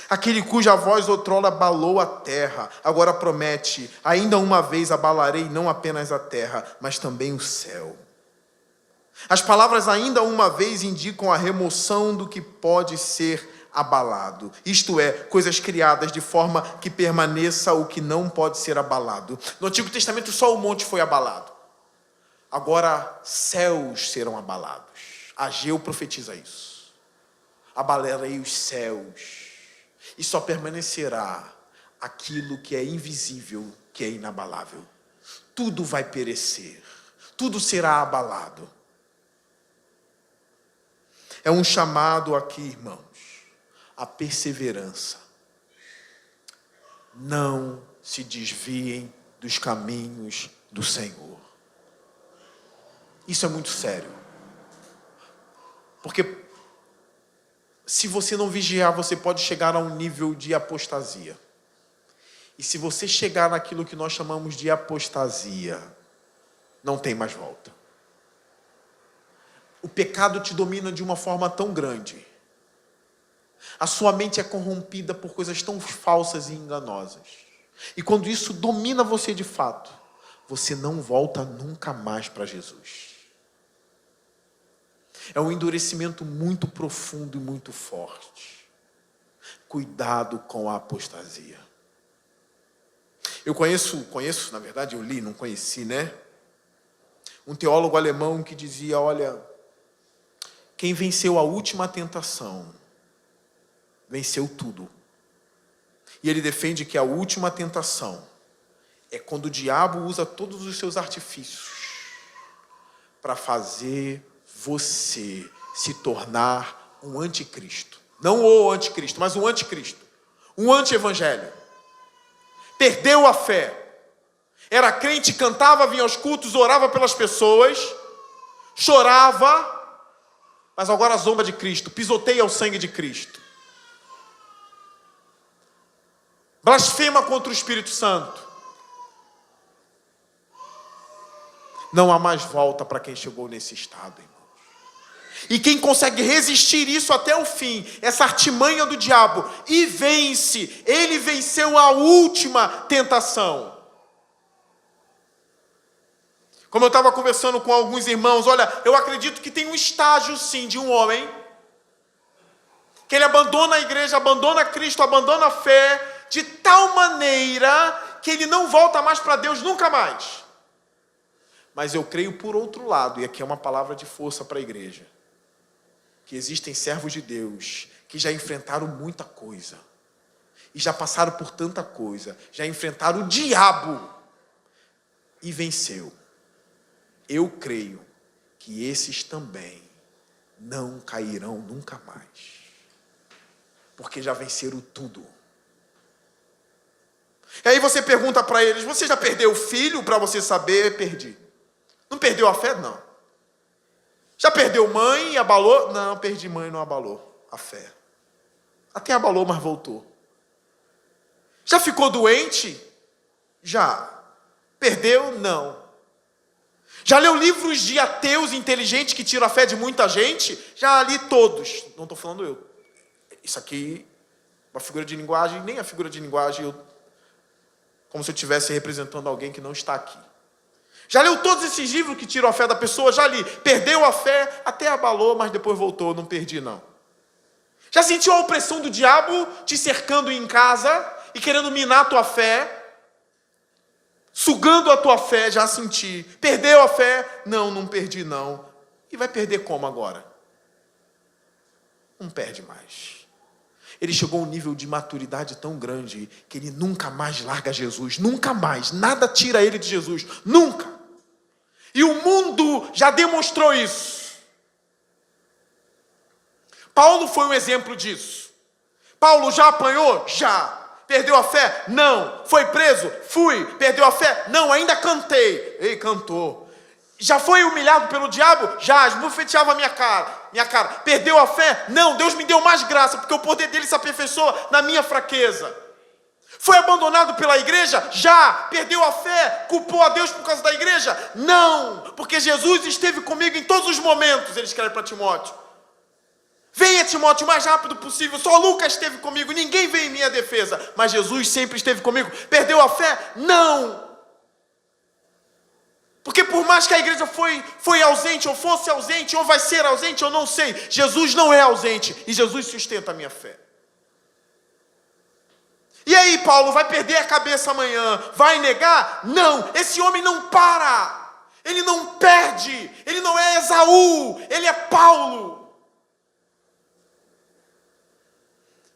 aquele cuja voz outrora abalou a terra, agora promete, ainda uma vez abalarei não apenas a terra, mas também o céu. As palavras ainda uma vez indicam a remoção do que pode ser abalado. Isto é, coisas criadas de forma que permaneça o que não pode ser abalado. No Antigo Testamento só o monte foi abalado. Agora céus serão abalados. Ageu profetiza isso. Abalarei os céus. E só permanecerá aquilo que é invisível, que é inabalável. Tudo vai perecer. Tudo será abalado. É um chamado aqui, irmãos, a perseverança. Não se desviem dos caminhos do Senhor. Isso é muito sério. Porque se você não vigiar, você pode chegar a um nível de apostasia. E se você chegar naquilo que nós chamamos de apostasia, não tem mais volta. O pecado te domina de uma forma tão grande. A sua mente é corrompida por coisas tão falsas e enganosas. E quando isso domina você de fato, você não volta nunca mais para Jesus. É um endurecimento muito profundo e muito forte. Cuidado com a apostasia. Eu conheço, na verdade eu li, não conheci, né? Um teólogo alemão que dizia, olha, quem venceu a última tentação, venceu tudo. E ele defende que a última tentação é quando o diabo usa todos os seus artifícios para fazer você se tornar um anticristo. Não o anticristo, mas um anticristo. Um anti-evangelho. Perdeu a fé. Era crente, cantava, vinha aos cultos, orava pelas pessoas, chorava, mas agora zomba de Cristo, pisoteia o sangue de Cristo. Blasfema contra o Espírito Santo. Não há mais volta para quem chegou nesse estado, irmãos. E quem consegue resistir isso até o fim, essa artimanha do diabo, e vence, ele venceu a última tentação. Como eu estava conversando com alguns irmãos, olha, eu acredito que tem um estágio sim de um homem, que ele abandona a igreja, abandona Cristo, abandona a fé, de tal maneira que ele não volta mais para Deus nunca mais. Mas eu creio por outro lado, e aqui é uma palavra de força para a igreja, que existem servos de Deus que já enfrentaram muita coisa, e já passaram por tanta coisa, já enfrentaram o diabo e venceu. Eu creio que esses também não cairão nunca mais, porque já venceram tudo. E aí você pergunta para eles, você já perdeu o filho? Para você saber, perdi. Não perdeu a fé? Não. Já perdeu mãe e abalou? Não, perdi mãe e não abalou a fé. Até abalou, mas voltou. Já ficou doente? Já. Perdeu? Não. Já leu livros de ateus inteligentes que tiram a fé de muita gente? Já li todos. Não estou falando eu. Isso aqui, uma figura de linguagem, nem a figura de linguagem, como se eu estivesse representando alguém que não está aqui. Já leu todos esses livros que tiram a fé da pessoa? Já li. Perdeu a fé, até abalou, mas depois voltou. Não perdi, não. Já sentiu a opressão do diabo te cercando em casa e querendo minar a tua fé? Sugando a tua fé, já senti. Perdeu a fé? Não, não perdi, não. E vai perder como agora? Não perde mais. Ele chegou a um nível de maturidade tão grande que ele nunca mais larga Jesus. Nunca mais. Nada tira ele de Jesus. Nunca. E o mundo já demonstrou isso. Paulo foi um exemplo disso. Paulo já apanhou? Já. Perdeu a fé? Não. Foi preso? Fui. Perdeu a fé? Não, ainda cantei. Ei, cantou. Já foi humilhado pelo diabo? Já, esbofeteava a minha cara. Perdeu a fé? Não, Deus me deu mais graça, porque o poder dele se aperfeiçoa na minha fraqueza. Foi abandonado pela igreja? Já. Perdeu a fé? Culpou a Deus por causa da igreja? Não, porque Jesus esteve comigo em todos os momentos, ele escreve para Timóteo. Venha, Timóteo, o mais rápido possível. Só Lucas esteve comigo, ninguém veio em minha defesa, mas Jesus sempre esteve comigo. Perdeu a fé? Não. Porque por mais que a igreja foi ausente, ou fosse ausente, ou vai ser ausente, eu não sei, Jesus não é ausente, e Jesus sustenta a minha fé. E aí, Paulo, vai perder a cabeça amanhã? Vai negar? Não, esse homem não para, ele não perde, ele não é Esaú, ele é Paulo.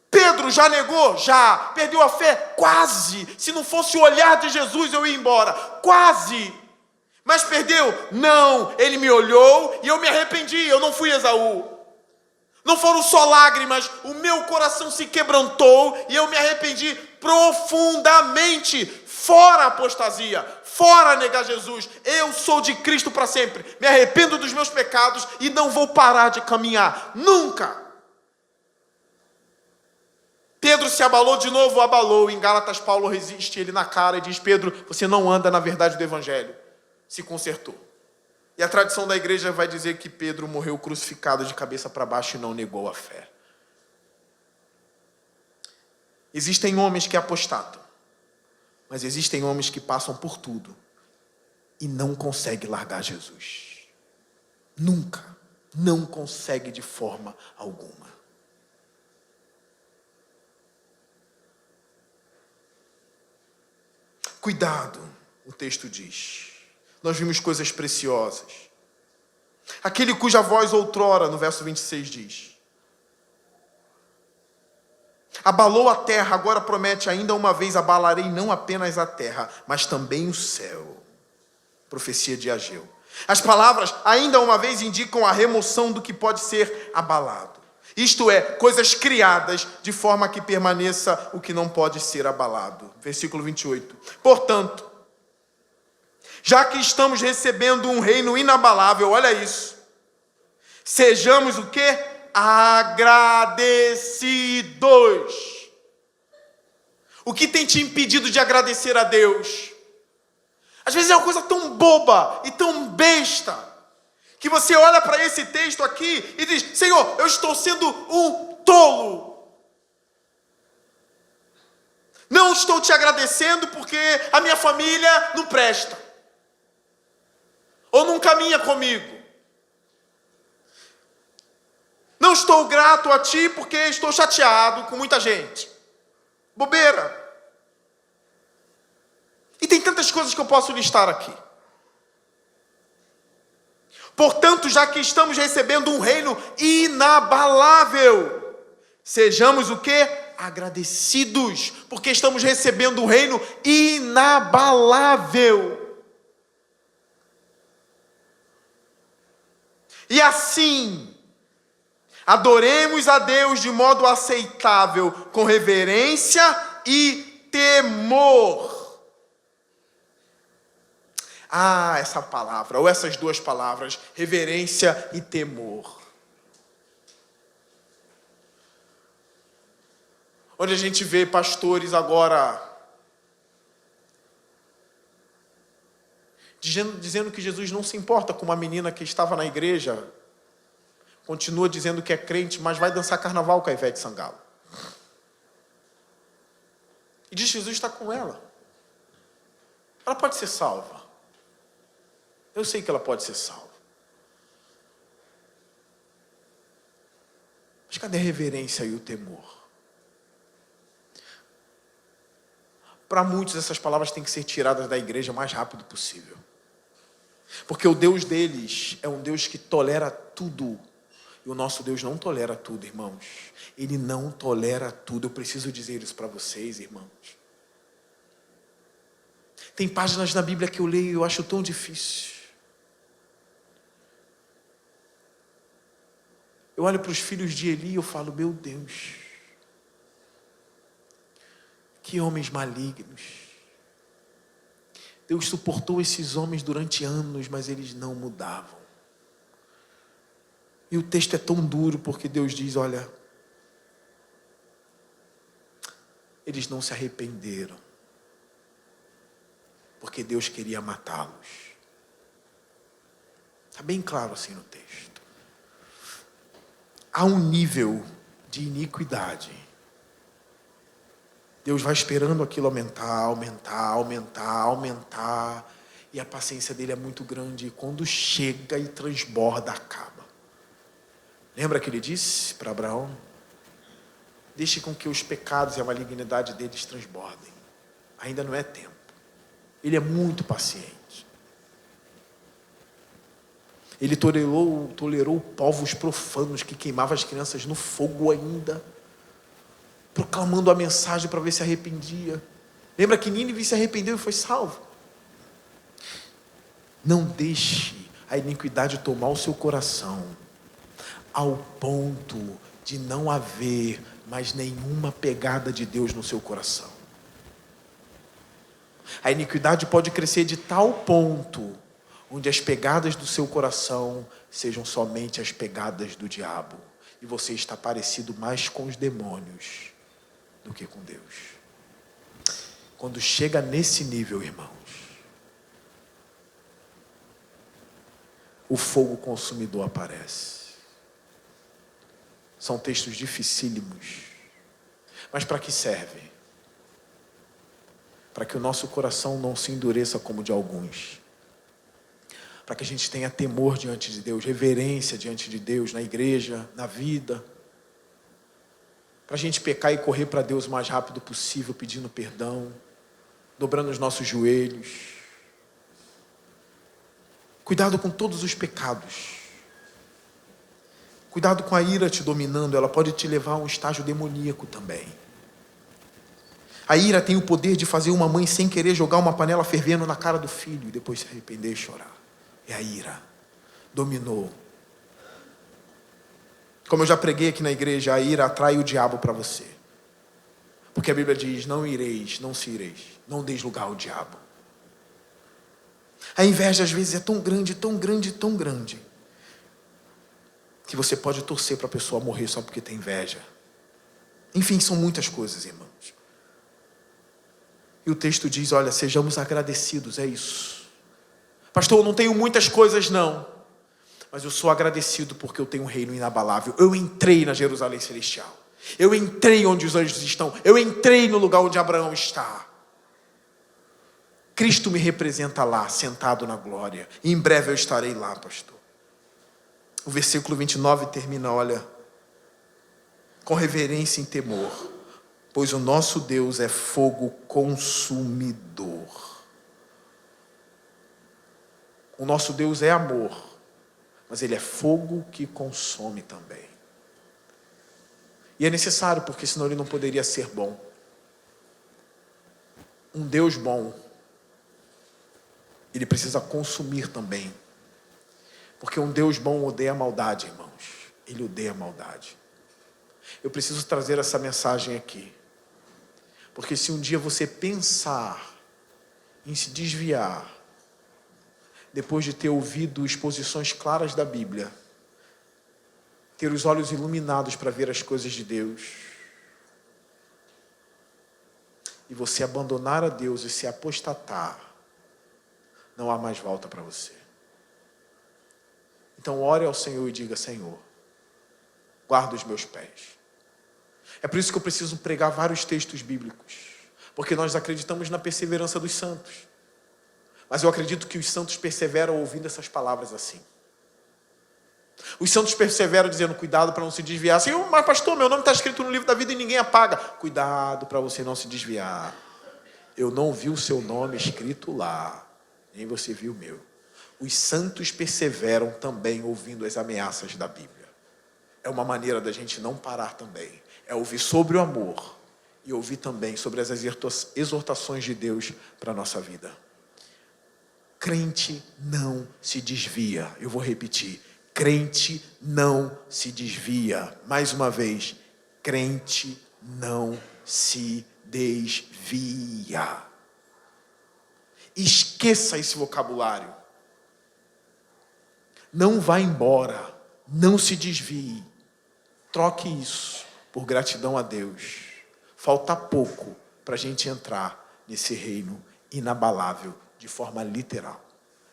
Pedro já negou? Já. Perdeu a fé? Quase. Se não fosse o olhar de Jesus, eu ia embora. Quase. Mas perdeu? Não. Ele me olhou e eu me arrependi. Eu não fui Esaú. Não foram só lágrimas. O meu coração se quebrantou e eu me arrependi profundamente. Fora a apostasia. Fora negar Jesus. Eu sou de Cristo para sempre. Me arrependo dos meus pecados e não vou parar de caminhar. Nunca. Pedro se abalou de novo, abalou. Em Gálatas, Paulo resiste ele na cara e diz: Pedro, você não anda na verdade do evangelho. Se consertou. E a tradição da igreja vai dizer que Pedro morreu crucificado de cabeça para baixo e não negou a fé. Existem homens que apostatam, mas existem homens que passam por tudo e não conseguem largar Jesus. Nunca. Não consegue de forma alguma. Cuidado, o texto diz. Nós vimos coisas preciosas. Aquele cuja voz outrora, no verso 26 diz: abalou a terra, agora promete: ainda uma vez abalarei não apenas a terra, mas também o céu. Profecia de Ageu. As palavras ainda uma vez indicam a remoção do que pode ser abalado. Isto é, coisas criadas de forma que permaneça o que não pode ser abalado. Versículo 28. Portanto, já que estamos recebendo um reino inabalável, olha isso, sejamos o quê? Agradecidos. O que tem te impedido de agradecer a Deus? Às vezes é uma coisa tão boba e tão besta, que você olha para esse texto aqui e diz: Senhor, eu estou sendo um tolo. Não estou te agradecendo porque a minha família não presta. Ou não caminha comigo. Não estou grato a ti porque estou chateado com muita gente. Bobeira. E tem tantas coisas que eu posso listar aqui. Portanto, já que estamos recebendo um reino inabalável, sejamos o quê? Agradecidos, porque estamos recebendo um reino inabalável. E assim, adoremos a Deus de modo aceitável, com reverência e temor. Ah, essa palavra, ou essas duas palavras, reverência e temor. Onde a gente vê pastores agora dizendo que Jesus não se importa com uma menina que estava na igreja, continua dizendo que é crente, mas vai dançar carnaval com a Ivete Sangalo. E diz que Jesus está com ela. Ela pode ser salva. Eu sei que ela pode ser salva. Mas cadê a reverência e o temor? Para muitos, essas palavras têm que ser tiradas da igreja o mais rápido possível. Porque o Deus deles é um Deus que tolera tudo. E o nosso Deus não tolera tudo, irmãos. Ele não tolera tudo. Eu preciso dizer isso para vocês, irmãos. Tem páginas na Bíblia que eu leio e eu acho tão difícil. Eu olho para os filhos de Eli e eu falo: meu Deus, Que homens malignos. Deus suportou esses homens durante anos, mas eles não mudavam. E o texto é tão duro porque Deus diz, olha, eles não se arrependeram, porque Deus queria matá-los. Está bem claro assim no texto. Há um nível de iniquidade. Deus vai esperando aquilo aumentar. E a paciência dele é muito grande. E quando chega e transborda, acaba. Lembra que ele disse para Abraão? Deixe com que os pecados e a malignidade deles transbordem. Ainda não é tempo. Ele é muito paciente. Ele tolerou povos profanos que queimavam as crianças no fogo ainda, proclamando a mensagem para ver se arrependia. Lembra que Nínive se arrependeu e foi salvo? Não deixe a iniquidade tomar o seu coração ao ponto de não haver mais nenhuma pegada de Deus no seu coração. A iniquidade pode crescer de tal ponto onde as pegadas do seu coração sejam somente as pegadas do diabo e você está parecido mais com os demônios do que com Deus. Quando chega nesse nível, irmãos, o fogo consumidor aparece. São textos dificílimos, mas para que serve? Para que o nosso coração não se endureça como o de alguns, para que a gente tenha temor diante de Deus, reverência diante de Deus, na igreja, na vida, para a gente pecar e correr para Deus o mais rápido possível, pedindo perdão, dobrando os nossos joelhos. Cuidado com todos os pecados. Cuidado com a ira te dominando, ela pode te levar a um estágio demoníaco também. A ira tem o poder de fazer uma mãe sem querer jogar uma panela fervendo na cara do filho e depois se arrepender e chorar. É a ira. Dominou. Como eu já preguei aqui na igreja, a ira atrai o diabo para você. Porque a Bíblia diz, não ireis, não se ireis, não deis lugar ao diabo. A inveja às vezes é tão grande, que você pode torcer para a pessoa morrer só porque tem inveja. Enfim, são muitas coisas, irmãos. E o texto diz, olha, sejamos agradecidos, é isso. Pastor, eu não tenho muitas coisas não, mas eu sou agradecido porque eu tenho um reino inabalável. Eu entrei na Jerusalém Celestial. Eu entrei onde os anjos estão. Eu entrei no lugar onde Abraão está. Cristo me representa lá, sentado na glória. E em breve eu estarei lá, pastor. O versículo 29 termina, olha, com reverência e temor, pois o nosso Deus é fogo consumidor. O nosso Deus é amor, mas Ele é fogo que consome também. E é necessário, porque senão Ele não poderia ser bom. Um Deus bom, Ele precisa consumir também. Porque um Deus bom odeia a maldade, irmãos. Ele odeia a maldade. Eu preciso trazer essa mensagem aqui. Porque se um dia você pensar em se desviar, depois de ter ouvido exposições claras da Bíblia, ter os olhos iluminados para ver as coisas de Deus, e você abandonar a Deus e se apostatar, não há mais volta para você. Então ore ao Senhor e diga, Senhor, guarda os meus pés. É por isso que eu preciso pregar vários textos bíblicos, porque nós acreditamos na perseverança dos santos. Mas eu acredito que os santos perseveram ouvindo essas palavras assim. Os santos perseveram dizendo, cuidado para não se desviar. Assim, mas pastor, meu nome está escrito no livro da vida e ninguém apaga. Cuidado para você não se desviar. Eu não vi o seu nome escrito lá, nem você viu o meu. Os santos perseveram também ouvindo as ameaças da Bíblia. É uma maneira da gente não parar também. É ouvir sobre o amor e ouvir também sobre as exortações de Deus para a nossa vida. Crente não se desvia. Eu vou repetir. Crente não se desvia. Mais uma vez. Crente não se desvia. Esqueça esse vocabulário. Não vá embora, não se desvie. Troque isso por gratidão a Deus. Falta pouco para a gente entrar nesse reino inabalável de forma literal.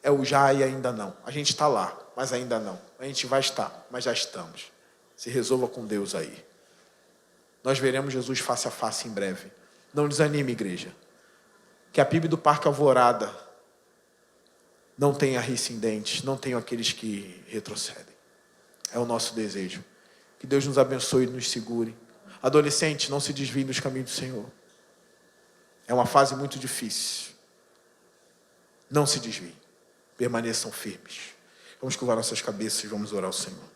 É o já e ainda não. A gente está lá, mas ainda não. A gente vai estar, mas já estamos. Se resolva com Deus aí. Nós veremos Jesus face a face em breve. Não desanime, igreja. Que a PIB do Parque Alvorada não tenha rescindentes, não tenham aqueles que retrocedem. É o nosso desejo. Que Deus nos abençoe e nos segure. Adolescentes, não se desviem dos caminhos do Senhor. É uma fase muito difícil. Não se desviem. Permaneçam firmes. Vamos curvar nossas cabeças e vamos orar ao Senhor.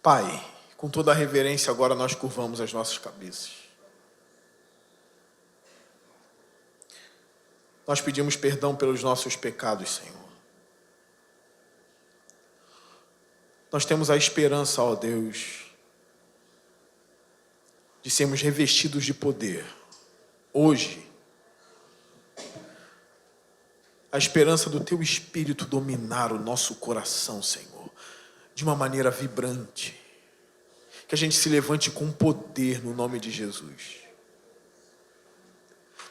Pai, com toda a reverência, agora nós curvamos as nossas cabeças. Nós pedimos perdão pelos nossos pecados, Senhor. Nós temos a esperança, ó Deus, de sermos revestidos de poder. Hoje, a esperança do Teu Espírito dominar o nosso coração, Senhor, de uma maneira vibrante. Que a gente se levante com poder no nome de Jesus.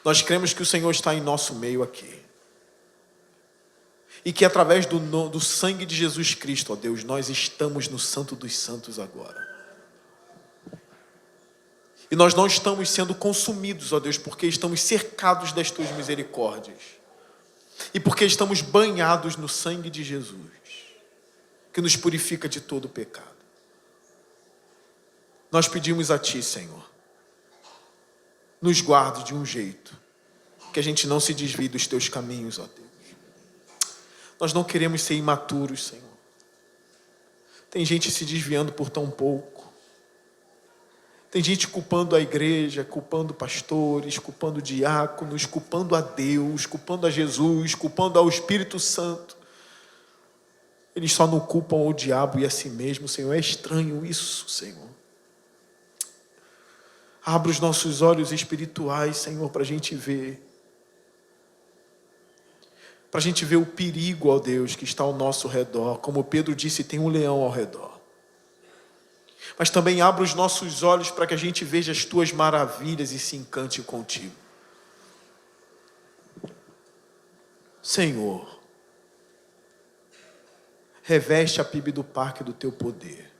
Nós cremos que o Senhor está em nosso meio aqui. E que através do sangue de Jesus Cristo, ó Deus, nós estamos no Santo dos Santos agora. E nós não estamos sendo consumidos, ó Deus, porque estamos cercados das Tuas misericórdias. E porque estamos banhados no sangue de Jesus, que nos purifica de todo o pecado. Nós pedimos a Ti, Senhor, nos guarde de um jeito que a gente não se desvie dos Teus caminhos, ó Deus. Nós não queremos ser imaturos, Senhor. Tem gente se desviando por tão pouco. Tem gente culpando a igreja, culpando pastores, culpando diáconos, culpando a Deus, culpando a Jesus, culpando ao Espírito Santo. Eles só não culpam o diabo e a si mesmo, Senhor. É estranho isso, Senhor. Abra os nossos olhos espirituais, Senhor, para a gente ver. Para a gente ver o perigo, ó Deus, que está ao nosso redor. Como Pedro disse, tem um leão ao redor. Mas também abra os nossos olhos para que a gente veja as Tuas maravilhas e se encante contigo. Senhor, reveste a PIB do Parque do Teu poder.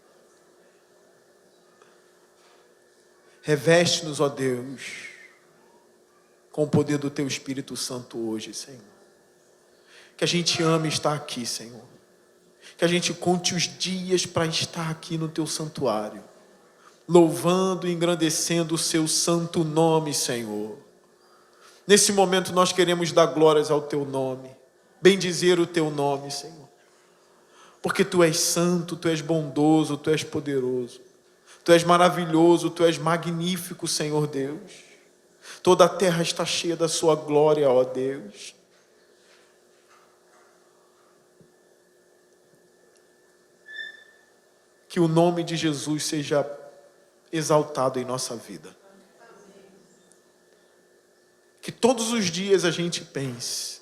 Reveste-nos, ó Deus, com o poder do Teu Espírito Santo hoje, Senhor. Que a gente ame estar aqui, Senhor. Que a gente conte os dias para estar aqui no Teu santuário, louvando e engrandecendo o Seu santo nome, Senhor. Nesse momento nós queremos dar glórias ao Teu nome, bendizer o Teu nome, Senhor. Porque Tu és santo, Tu és bondoso, Tu és poderoso. Tu és maravilhoso, Tu és magnífico, Senhor Deus. Toda a terra está cheia da Sua glória, ó Deus. Que o nome de Jesus seja exaltado em nossa vida. Que todos os dias a gente pense: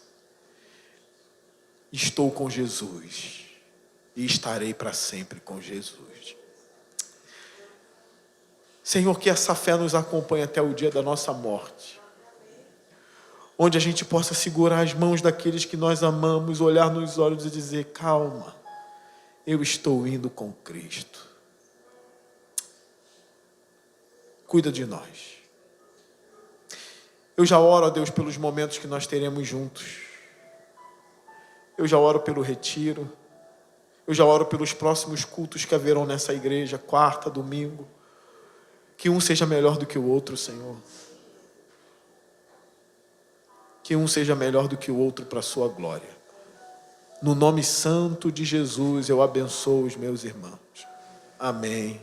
estou com Jesus e estarei para sempre com Jesus. Senhor, que essa fé nos acompanhe até o dia da nossa morte. Onde a gente possa segurar as mãos daqueles que nós amamos, olhar nos olhos e dizer: calma, eu estou indo com Cristo. Cuida de nós. Eu já oro a Deus pelos momentos que nós teremos juntos. Eu já oro pelo retiro. Eu já oro pelos próximos cultos que haverão nessa igreja, quarta, domingo. Que um seja melhor do que o outro, Senhor. Que um seja melhor do que o outro para a sua glória. No nome santo de Jesus, eu abençoo os meus irmãos. Amém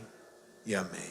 e amém.